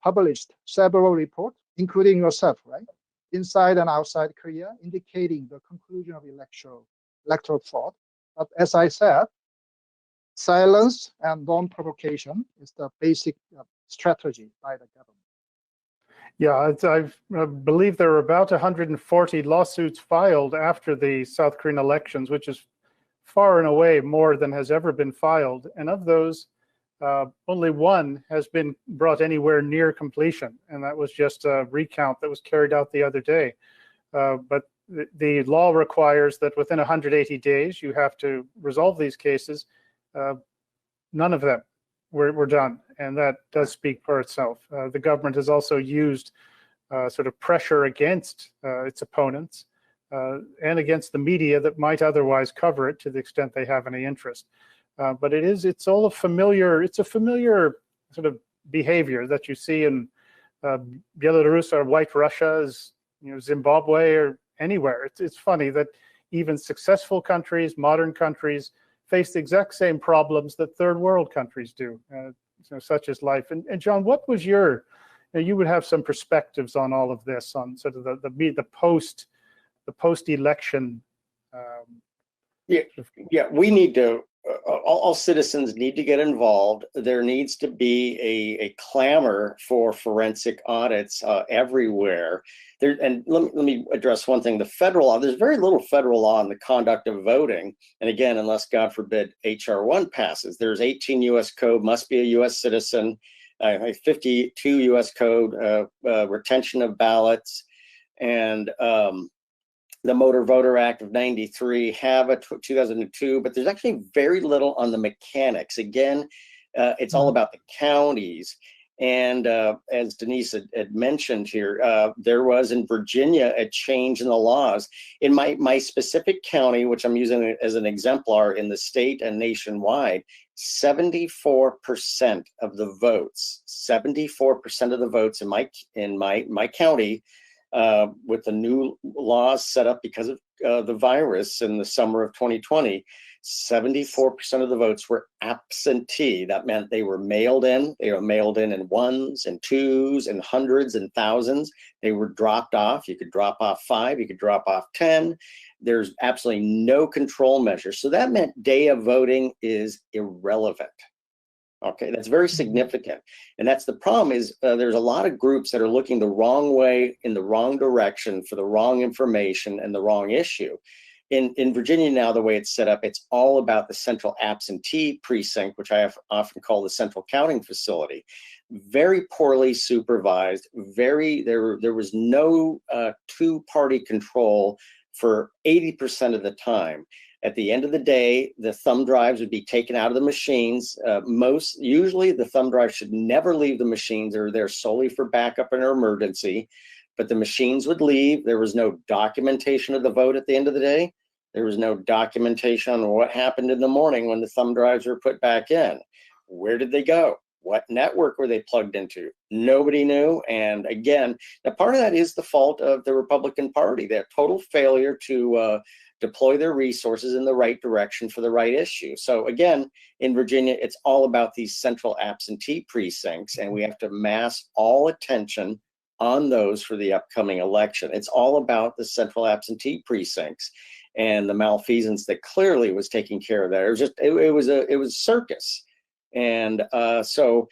published several reports, including yourself, right? Inside and outside Korea, indicating the conclusion of electoral fraud. But as I said, silence and non-provocation is the basic strategy by the government. Yeah, I believe there were about 140 lawsuits filed after the South Korean elections, which is far and away more than has ever been filed. And of those, only one has been brought anywhere near completion, and that was just a recount that was carried out the other day. But the law requires that within 180 days you have to resolve these cases. None of them were done, and that does speak for itself. The government has also used sort of pressure against its opponents and against the media that might otherwise cover it to the extent they have any interest. But it's a familiar sort of behavior that you see in Belarus or White Russia, Zimbabwe or anywhere. It's funny that even successful countries, modern countries, face the exact same problems that third world countries do, such as life. And John, what was your, you would have some perspectives on all of this, on sort of the post-election. We need to. All citizens need to get involved. There needs to be a clamor for forensic audits everywhere. And let me address one thing. The federal law, there's very little federal law on the conduct of voting. And again, unless, God forbid, HR 1 passes, there's 18 U.S. code, must be a U.S. citizen, 52 U.S. code, retention of ballots, and the Motor Voter Act of 93, have a 2002, but there's actually very little on the mechanics. Again, it's all about the counties. And as Denise had mentioned here, there was in Virginia a change in the laws. In my specific county, which I'm using as an exemplar in the state and nationwide, 74% of the votes, 74% of the votes in my county, with the new laws set up because of the virus in the summer of 2020, 74% of the votes were absentee. That meant they were mailed in. They were mailed in ones and twos and hundreds and thousands. They were dropped off. You could drop off 5, you could drop off 10. There's absolutely no control measure. So that meant day of voting is irrelevant. Okay, that's very significant. And that's the problem is there's a lot of groups that are looking the wrong way, in the wrong direction, for the wrong information and the wrong issue. In Virginia now, the way it's set up, it's all about the central absentee precinct, which I have often called the central counting facility. Very poorly supervised, there was no two-party control for 80% of the time. At the end of the day, the thumb drives would be taken out of the machines. Usually the thumb drives should never leave the machines. They're there solely for backup and emergency, but the machines would leave. There was no documentation of the vote at the end of the day. There was no documentation on what happened in the morning when the thumb drives were put back in. Where did they go? What network were they plugged into? Nobody knew. And again, now part of that is the fault of the Republican Party, their total failure to deploy their resources in the right direction for the right issue. So again, in Virginia, it's all about these central absentee precincts, and we have to mass all attention on those for the upcoming election. It's all about the central absentee precincts and the malfeasance that clearly was taking care of that. It was a circus. And so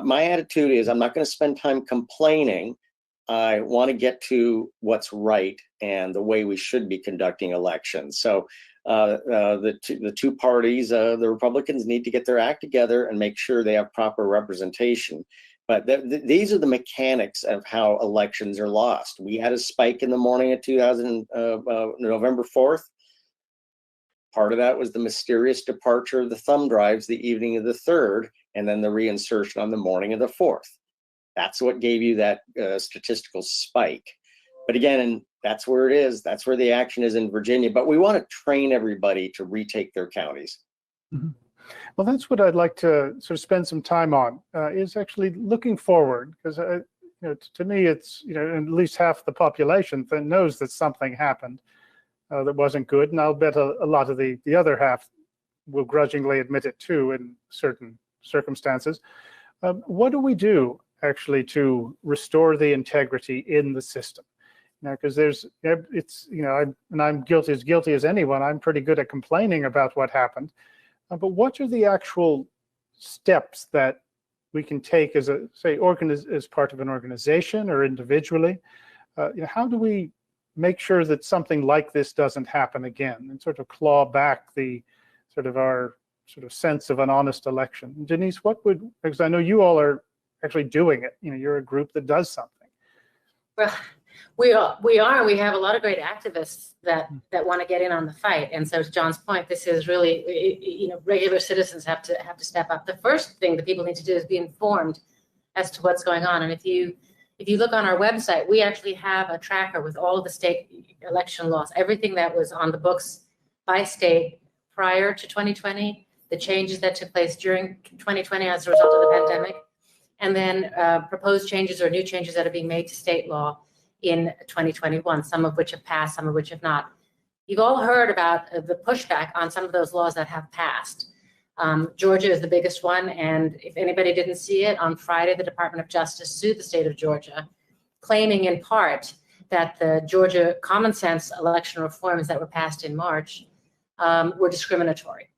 my attitude is I'm not going to spend time complaining. I want to get to what's right and the way we should be conducting elections. So the two parties, the Republicans, need to get their act together and make sure they have proper representation. But these are the mechanics of how elections are lost. We had a spike in the morning of November 4th. Part of that was the mysterious departure of the thumb drives the evening of the 3rd, and then the reinsertion on the morning of the 4th. That's what gave you that statistical spike. But again, that's where it is. That's where the action is in Virginia. But we want to train everybody to retake their counties. Mm-hmm. Well, that's what I'd like to sort of spend some time on, is actually looking forward, because to me, it's at least half the population that knows that something happened that wasn't good, and I'll bet a lot of the other half will grudgingly admit it too in certain circumstances. What do we do actually to restore the integrity in the system? Because I'm guilty as anyone. I'm pretty good at complaining about what happened. But what are the actual steps that we can take as as part of an organization or individually? How do we make sure that something like this doesn't happen again, and sort of claw back our sense of an honest election? And Denise, because I know you all are actually doing it. You're a group that does something. Well, we are. We have a lot of great activists that want to get in on the fight. And so, to John's point, this is really, regular citizens have to step up. The first thing that people need to do is be informed as to what's going on. And if you look on our website, we actually have a tracker with all of the state election laws, everything that was on the books by state prior to 2020, the changes that took place during 2020 as a result of the pandemic, and then proposed changes or new changes that are being made to state law in 2021, some of which have passed, some of which have not. You've all heard about the pushback on some of those laws that have passed. Georgia is the biggest one, and if anybody didn't see it, on Friday, the Department of Justice sued the state of Georgia, claiming in part that the Georgia common sense election reforms that were passed in March were discriminatory.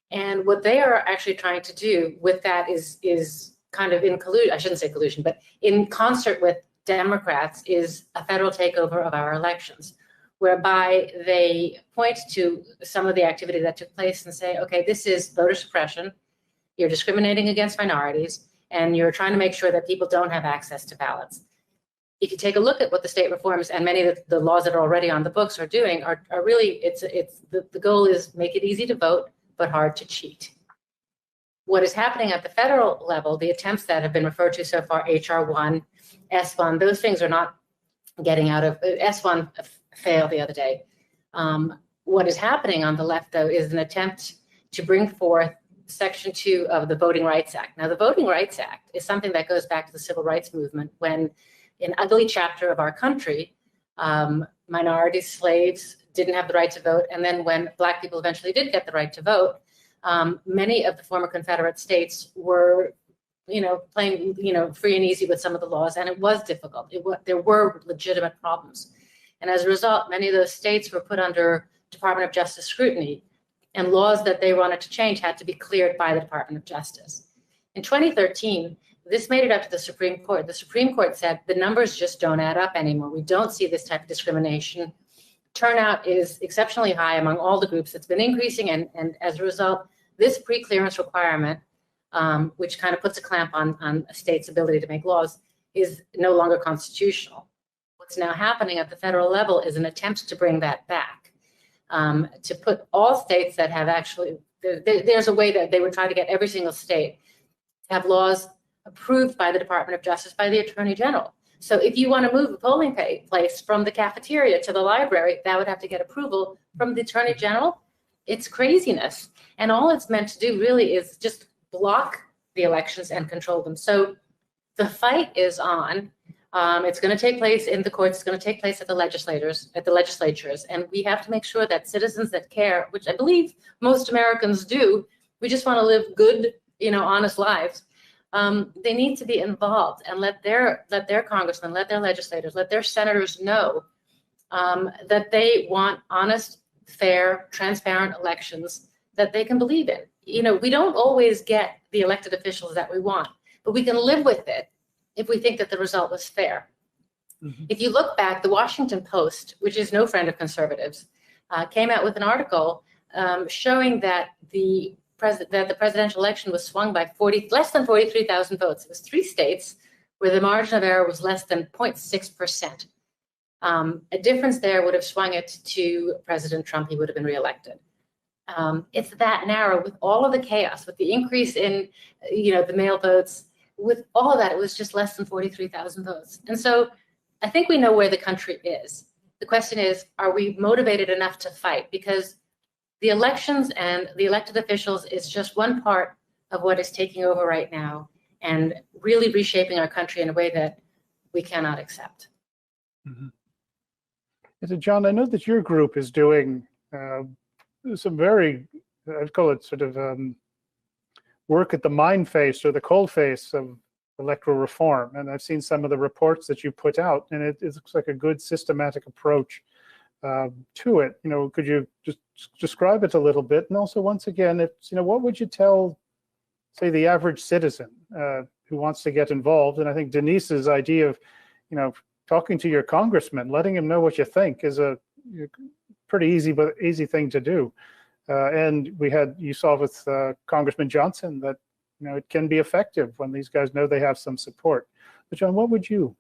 And what they are actually trying to do with that is kind of in collusion, I shouldn't say collusion, but in concert with Democrats, is a federal takeover of our elections, whereby they point to some of the activity that took place and say, okay, this is voter suppression, you're discriminating against minorities, and you're trying to make sure that people don't have access to ballots. If you take a look at what the state reforms and many of the laws that are already on the books are doing, are really, the goal is make it easy to vote, but hard to cheat. What is happening at the federal level, the attempts that have been referred to so far, HR1, S1, those things are not getting out of, S1 failed the other day. What is happening on the left, though, is an attempt to bring forth Section 2 of the Voting Rights Act. Now, the Voting Rights Act is something that goes back to the Civil Rights Movement, when an ugly chapter of our country, minorities, slaves, didn't have the right to vote. And then when Black people eventually did get the right to vote, many of the former Confederate states were, playing, free and easy with some of the laws, and it was difficult. There were legitimate problems. And as a result, many of those states were put under Department of Justice scrutiny, and laws that they wanted to change had to be cleared by the Department of Justice. In 2013, this made it up to the Supreme Court. The Supreme Court said the numbers just don't add up anymore. We don't see this type of discrimination. Turnout is exceptionally high among all the groups. It's been increasing, and as a result, this pre-clearance requirement, which kind of puts a clamp on a state's ability to make laws, is no longer constitutional. What's now happening at the federal level is an attempt to bring that back, to put all states that have actually, there's a way that they would try to get every single state to have laws approved by the Department of Justice, by the Attorney General. So if you want to move a polling place from the cafeteria to the library, that would have to get approval from the Attorney General. It's craziness. And all it's meant to do really is just block the elections and control them. So the fight is on. It's going to take place in the courts. It's going to take place at the legislatures. And we have to make sure that citizens that care, which I believe most Americans do, we just want to live good, honest lives. They need to be involved and let their congressmen, let their legislators, let their senators know that they want honest, fair, transparent elections that they can believe in. We don't always get the elected officials that we want, but we can live with it if we think that the result was fair. Mm-hmm. If you look back, the Washington Post, which is no friend of conservatives, came out with an article showing that the presidential election was swung by less than 43,000 votes. It was 3 states where the margin of error was less than 0.6%. A difference there would have swung it to President Trump. He would have been reelected. It's that narrow with all of the chaos, with the increase in, the mail votes, with all of that, it was just less than 43,000 votes. And so I think we know where the country is. The question is, are we motivated enough to fight? Because the elections and the elected officials is just one part of what is taking over right now and really reshaping our country in a way that we cannot accept. Mm-hmm. So John, I know that your group is doing some very, I'd call it sort of work at the mine face or the cold face of electoral reform. And I've seen some of the reports that you put out, and it looks like a good systematic approach to it. Could you just describe it a little bit? And also, once again, what would you tell, say, the average citizen who wants to get involved? And I think Denise's idea of, talking to your congressman, letting him know what you think is a pretty easy thing to do. And you saw with Congressman Johnson that, it can be effective when these guys know they have some support. But John, what would you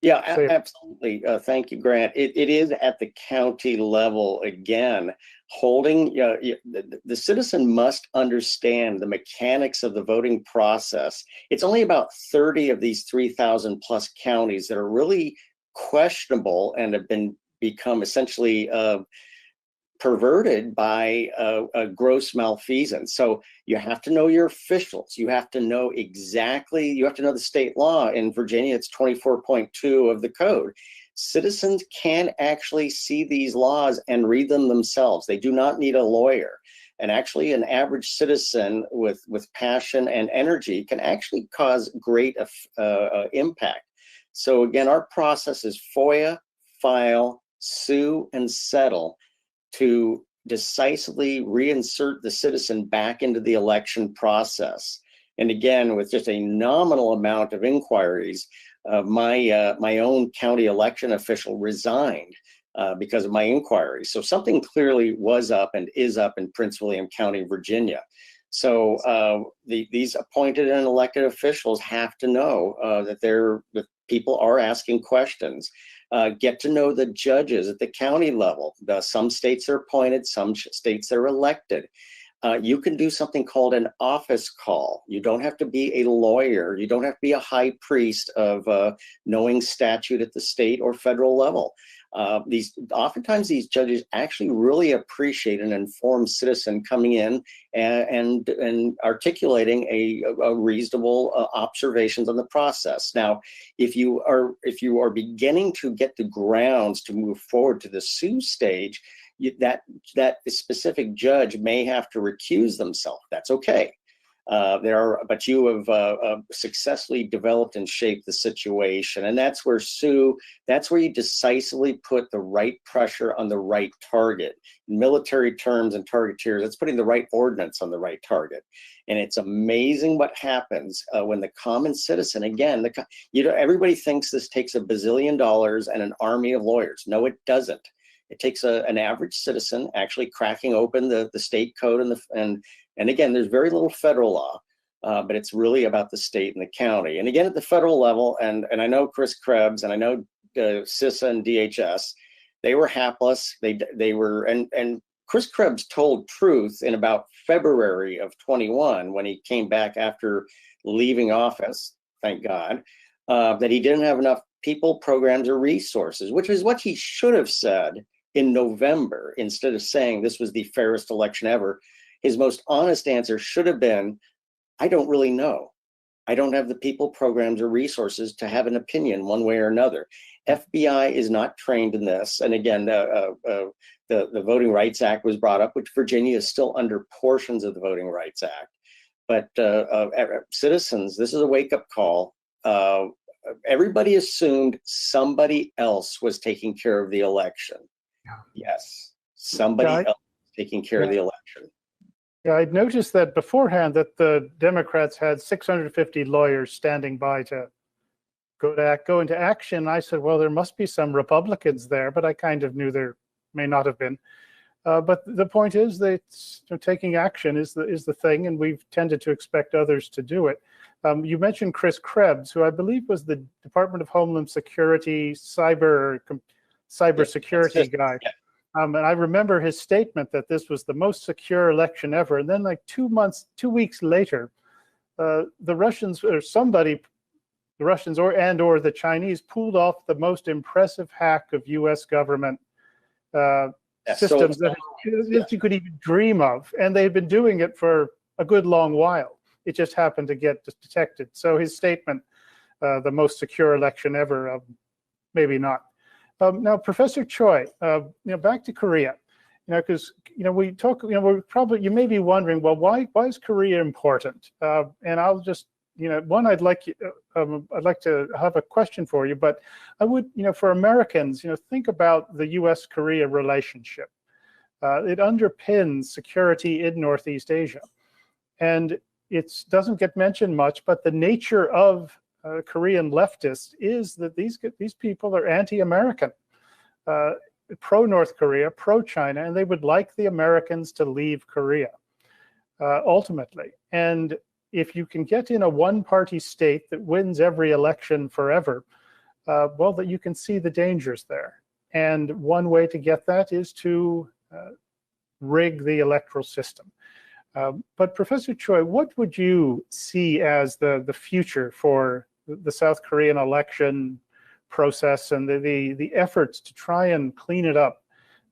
Yeah, absolutely. Thank you, Grant. It is at the county level again, holding, the citizen must understand the mechanics of the voting process. It's only about 30 of these 3,000 plus counties that are really questionable and have become essentially perverted by a gross malfeasance. So you have to know your officials. You have to know the state law. In Virginia, it's 24.2 of the code. citizens can actually see these laws and read them themselves. They do not need a lawyer. And actually, an average citizen with passion and energy can actually cause great impact. So again, our process is FOIA, file, sue, and settle to decisively reinsert the citizen back into the election process. And again, with just a nominal amount of inquiries, my own county election official resigned because of my inquiry. So something clearly was up and is up in Prince William County, Virginia. So these appointed and elected officials have to know that people are asking questions. Get to know the judges at the county level. Some states are appointed, some states are elected. You can do something called an office call. You don't have to be a lawyer. You don't have to be a high priest of knowing statute at the state or federal level. Oftentimes these judges actually really appreciate an informed citizen coming in and articulating a reasonable observations on the process. Now, if you are beginning to get the grounds to move forward to the sue stage, that specific judge may have to recuse themselves. That's okay. But you have successfully developed and shaped the situation, and that's where you decisively put the right pressure on the right target. In military terms and targeteers, that's putting the right ordnance on the right target. And it's amazing what happens when the common citizen, again, everybody thinks this takes $1 bazillion and an army of lawyers. No, it doesn't. It takes an average citizen actually cracking open the state code and again, there's very little federal law, but it's really about the state and the county. And again, at the federal level, and I know Chris Krebs and I know CISA and DHS, they were hapless. They were, and Chris Krebs told truth in about February of 21 when he came back after leaving office, thank God, that he didn't have enough people, programs, or resources, which is what he should have said in November instead of saying this was the fairest election ever. His most honest answer should have been, I don't really know. I don't have the people, programs, or resources to have an opinion one way or another. FBI is not trained in this. And again, the Voting Rights Act was brought up, which Virginia is still under portions of the Voting Rights Act. But citizens, this is a wake-up call. Everybody assumed somebody else was taking care of the election. Yes, somebody else was taking care of the election. Yeah, I'd noticed that beforehand that the Democrats had 650 lawyers standing by to go into action. I said, well, there must be some Republicans there, but I kind of knew there may not have been. But the point is that taking action is the thing, and we've tended to expect others to do it. You mentioned Chris Krebs, who I believe was the Department of Homeland Security cybersecurity guy. Yeah. And I remember his statement that this was the most secure election ever. And then like 2 weeks later, the Russians or somebody, the Russians or the Chinese pulled off the most impressive hack of US government systems that you could even dream of. And they've been doing it for a good long while. It just happened to get detected. So his statement, the most secure election ever, maybe not. Now, Professor Choi, back to Korea, because we talk, we're probably, you may be wondering, well, why is Korea important? And I'll just, one, I'd like to have a question for you, but I would, for Americans, think about the U.S.-Korea relationship. It underpins security in Northeast Asia, and it doesn't get mentioned much, but the nature of Korean leftists is that these people are anti-American, pro-North Korea, pro-China, and they would like the Americans to leave Korea, ultimately. And if you can get in a one-party state that wins every election forever, well, that you can see the dangers there. And one way to get that is to rig the electoral system. But Professor Choi, what would you see as the future for the South Korean election process and the efforts to try and clean it up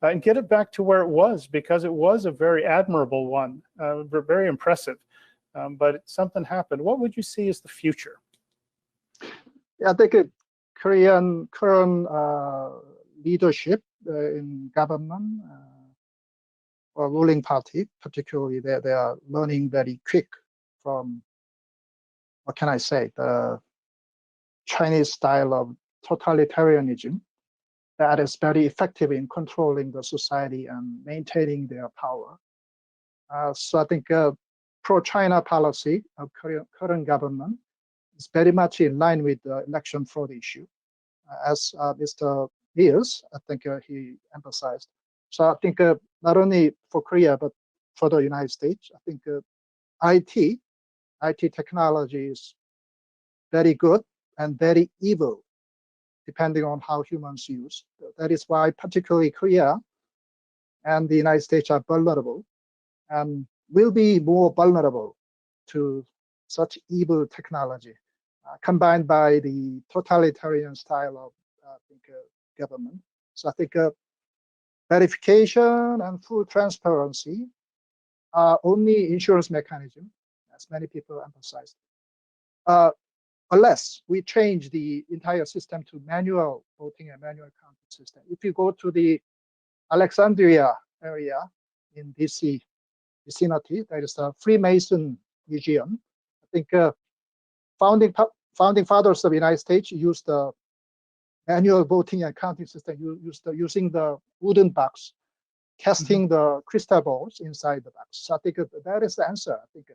and get it back to where it was, because it was a very admirable one, very impressive, but something happened. What would you see as the future? Yeah, I think Korean current leadership in government or ruling party, particularly, they are learning very quick from, what can I say, the Chinese style of totalitarianism that is very effective in controlling the society and maintaining their power. So I think pro-China policy of current government is very much in line with the election fraud issue, as Mr. Mills, I think he emphasized. So I think not only for Korea, but for the United States, I think IT technology is very good and very evil, depending on how humans use. That is why particularly Korea and the United States are vulnerable and will be more vulnerable to such evil technology, combined by the totalitarian style of government. So I think verification and full transparency are only insurance mechanism, as many people emphasized, unless we change the entire system to manual voting and manual counting system. If you go to the Alexandria area in DC vicinity, there is a Freemason museum. I think founding fathers of the United States used the manual voting and counting system, using the wooden box, casting the crystal balls inside the box. So I think that is the answer. I think.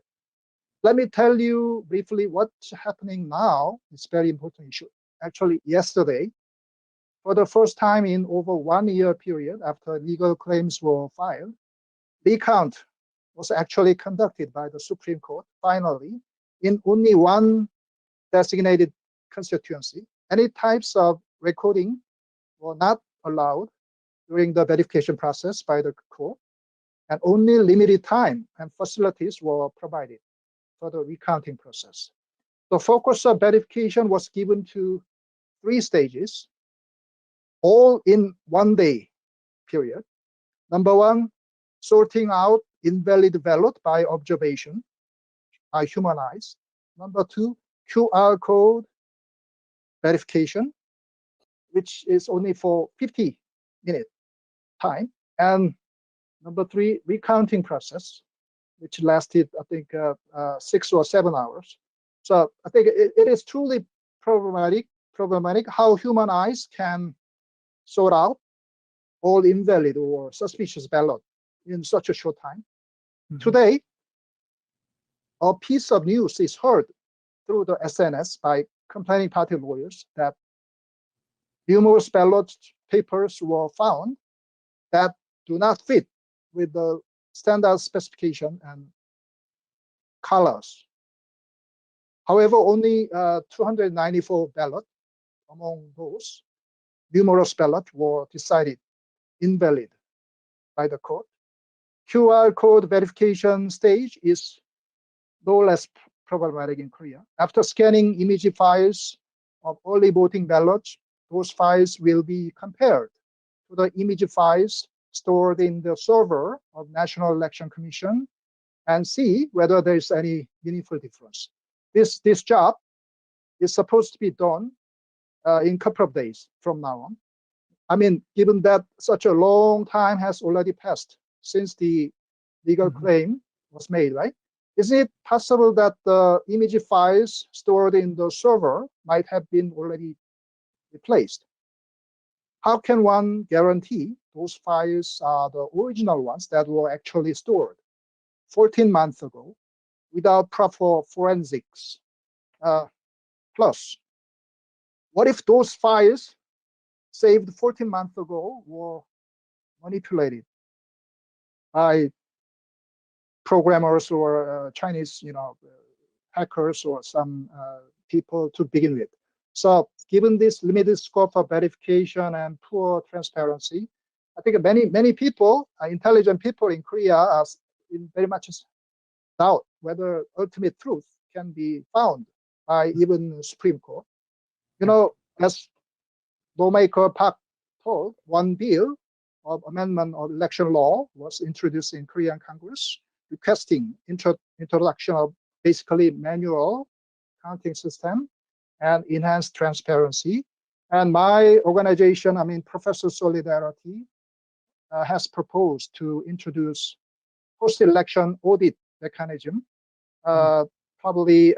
Let me tell you briefly what's happening now. It's a very important issue. Actually, yesterday, for the first time in over 1 year period after legal claims were filed, recount was actually conducted by the Supreme Court, finally, in only one designated constituency. Any types of recording were not allowed during the verification process by the court, and only limited time and facilities were provided for the recounting process. The focus of verification was given to 3 stages, all in 1 day period. Number 1, sorting out invalid ballot by observation by human eyes. Number 2, QR code verification, which is only for 50-minute time. And number 3, recounting process, which lasted, I think, 6 or 7 hours. So I think it is truly problematic how human eyes can sort out all invalid or suspicious ballot in such a short time. Today, a piece of news is heard through the SNS by complaining party lawyers that numerous ballot papers were found that do not fit with the standard specification and colors. However, only 294 ballots among those numerous ballots were decided invalid by the court. QR code verification stage is no less problematic in Korea. After scanning image files of early voting ballots, those files will be compared to the image files stored in the server of National Election Commission and see whether there is any meaningful difference. This job is supposed to be done in a couple of days from now on. I mean, given that such a long time has already passed since the legal claim was made, right? Is it possible that the image files stored in the server might have been already replaced? How can one guarantee those files are the original ones that were actually stored 14 months ago without proper forensics? Plus, what if those files saved 14 months ago were manipulated by programmers or Chinese, hackers or some people to begin with? So given this limited scope of verification and poor transparency, I think many people, intelligent people in Korea, are in very much doubt whether ultimate truth can be found by even the Supreme Court. As lawmaker Park told, one bill of amendment of election law was introduced in Korean Congress, requesting introduction of basically manual counting system and enhanced transparency And my organization, I mean, Professor Solidarity, has proposed to introduce post-election audit mechanism, probably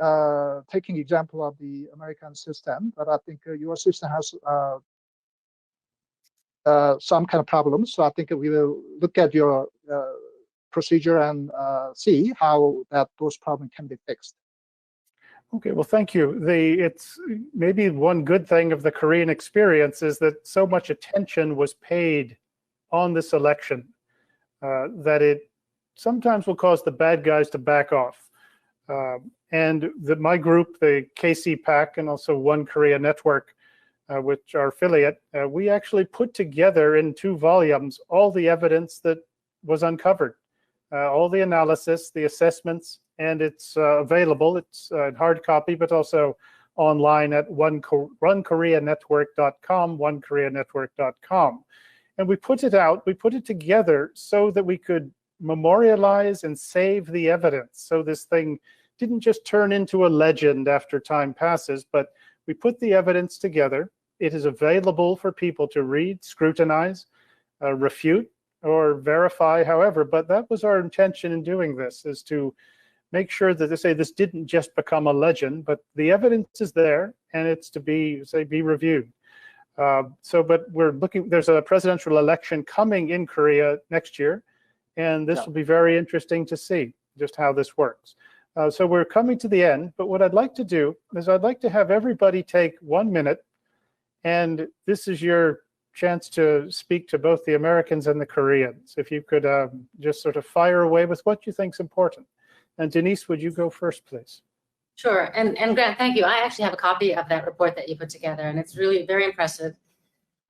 taking example of the American system, but I think your system has some kind of problems. So I think we will look at your procedure and see how those problems can be fixed. Okay, well, thank you. It's maybe one good thing of the Korean experience is that so much attention was paid on this election that it sometimes will cause the bad guys to back off. And my group, the KCPAC, and also One Korea Network, which are affiliate, we actually put together in 2 volumes all the evidence that was uncovered, all the analysis, the assessments, and it's available. It's hard copy, but also online at onekoreanetwork.com, onekoreanetwork.com. And we put it out, we put it together so that we could memorialize and save the evidence. So this thing didn't just turn into a legend after time passes, but we put the evidence together. It is available for people to read, scrutinize, refute, or verify, however. But that was our intention in doing this, is to make sure that they say this didn't just become a legend, but the evidence is there and it's to be reviewed. But we're looking, there's a presidential election coming in Korea next year, and this will be very interesting to see just how this works. So we're coming to the end, but what I'd like to do is I'd like to have everybody take 1 minute, and this is your chance to speak to both the Americans and the Koreans. If you could just sort of fire away with what you think is important. And Denise, would you go first, please? Sure, and Grant, thank you. I actually have a copy of that report that you put together, and it's really very impressive.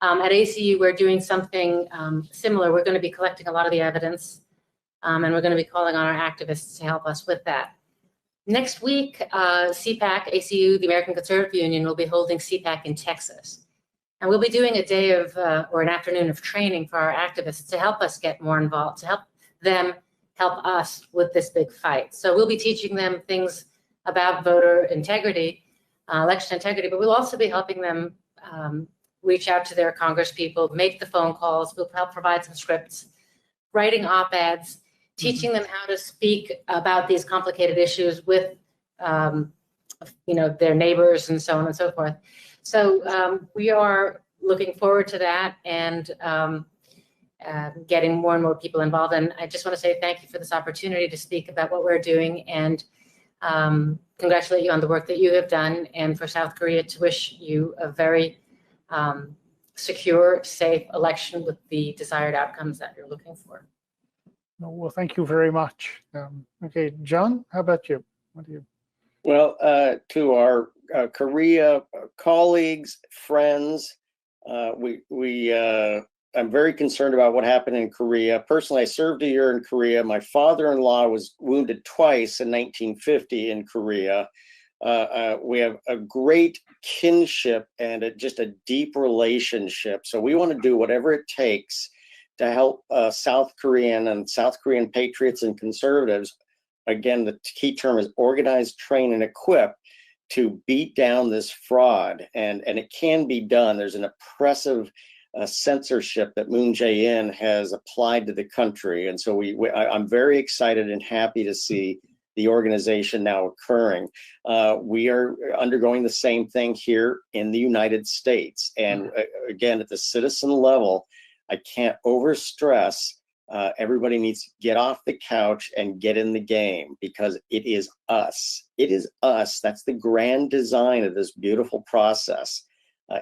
At ACU, we're doing something similar. We're going to be collecting a lot of the evidence, and we're going to be calling on our activists to help us with that. Next week, CPAC, ACU, the American Conservative Union, will be holding CPAC in Texas. And we'll be doing a day of, or an afternoon of training for our activists to help us get more involved, to help them help us with this big fight. So we'll be teaching them things about voter integrity, election integrity, but we'll also be helping them reach out to their congresspeople, make the phone calls. We'll help provide some scripts, writing op-eds, teaching them how to speak about these complicated issues with, their neighbors and so on and so forth. So we are looking forward to that and getting more and more people involved. And I just want to say thank you for this opportunity to speak about what we're doing and congratulate you on the work that you have done, and for South Korea to wish you a very secure, safe election with the desired outcomes that you're looking for. Well, thank you very much. Okay, John, how about you? What do you? Well, to our Korea colleagues, friends, I'm very concerned about what happened in Korea. Personally, I served a year in Korea. My father-in-law was wounded twice in 1950 in Korea. We have a great kinship and just a deep relationship. So we want to do whatever it takes to help South Korean and South Korean patriots and conservatives. Again, the key term is organize, train, and equip to beat down this fraud. And it can be done. There's an oppressive censorship that Moon Jae-in has applied to the country. And so I'm very excited and happy to see the organization now occurring. We are undergoing the same thing here in the United States. And again, at the citizen level, I can't overstress, everybody needs to get off the couch and get in the game, because it is us. It is us. That's the grand design of this beautiful process.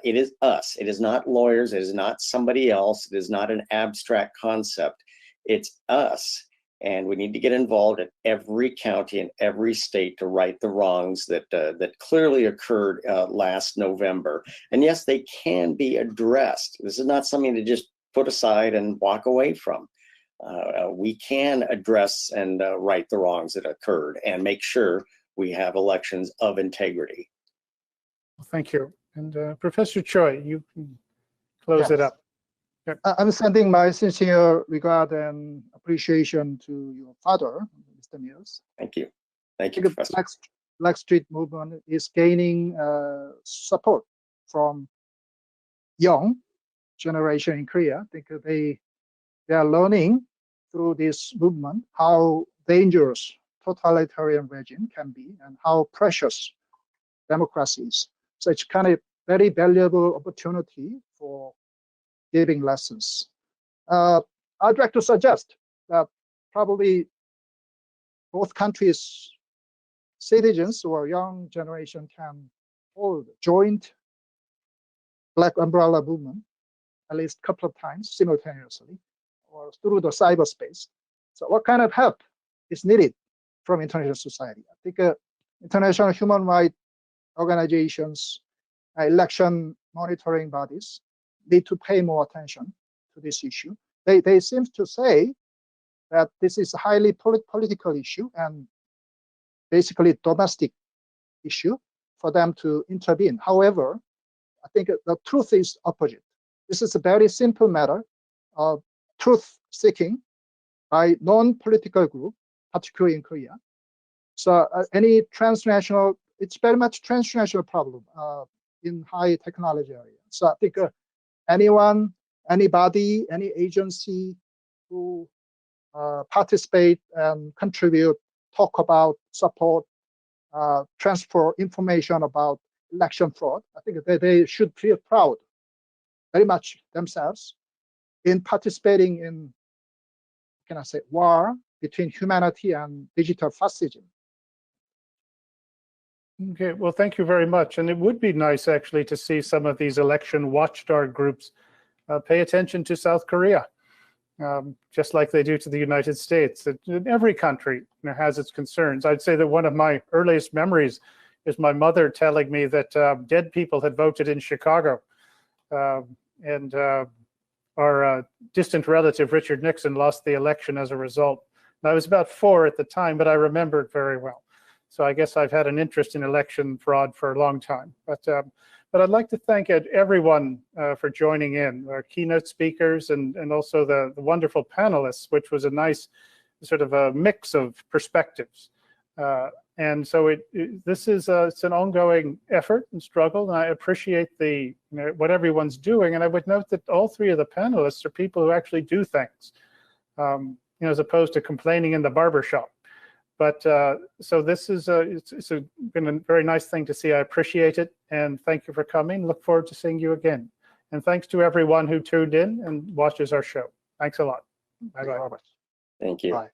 It is us. It is not lawyers. It is not somebody else. It is not an abstract concept. It's us. And we need to get involved in every county and every state to right the wrongs that clearly occurred last November. And yes, they can be addressed. This is not something to just put aside and walk away from. We can address and right the wrongs that occurred and make sure we have elections of integrity. Thank you. And Professor Choi, you can close it up. Yep. I'm sending my sincere regard and appreciation to your father, Mr. Mills. Thank you. Thank you, Professor. Black Street movement is gaining support from young generation in Korea. I think they are learning through this movement how dangerous totalitarian regime can be and how precious democracy is. So it's kind of very valuable opportunity for giving lessons. I'd like to suggest that probably both countries' citizens or young generation can hold joint Black Umbrella movement at least a couple of times simultaneously or through the cyberspace. So what kind of help is needed from international society? I think international human rights organizations, election monitoring bodies need to pay more attention to this issue. They seem to say that this is a highly political issue and basically domestic issue for them to intervene. However, I think the truth is opposite. This is a very simple matter of truth seeking by non-political group, particularly in Korea. So any transnational, it's very much transnational problem in high technology area. So I think anyone, anybody, any agency who participate and contribute, talk about, support, transfer information about election fraud, I think they should feel proud very much themselves in participating in, can I say, war between humanity and digital fascism. Okay, well, thank you very much. And it would be nice actually to see some of these election watchdog groups pay attention to South Korea, just like they do to the United States. Every country has its concerns. I'd say that one of my earliest memories is my mother telling me that dead people had voted in Chicago. And our distant relative, Richard Nixon, lost the election as a result. And I was about 4 at the time, but I remember it very well. So I guess I've had an interest in election fraud for a long time. But I'd like to thank everyone for joining in, our keynote speakers and also the wonderful panelists, which was a nice sort of a mix of perspectives. And so this is it's an ongoing effort and struggle, and I appreciate what everyone's doing. And I would note that all 3 of the panelists are people who actually do things, as opposed to complaining in the barbershop. But so this is it's been a very nice thing to see. I appreciate it, and thank you for coming. Look forward to seeing you again. And thanks to everyone who tuned in and watches our show. Thanks a lot. Bye-bye. Thank you. Bye.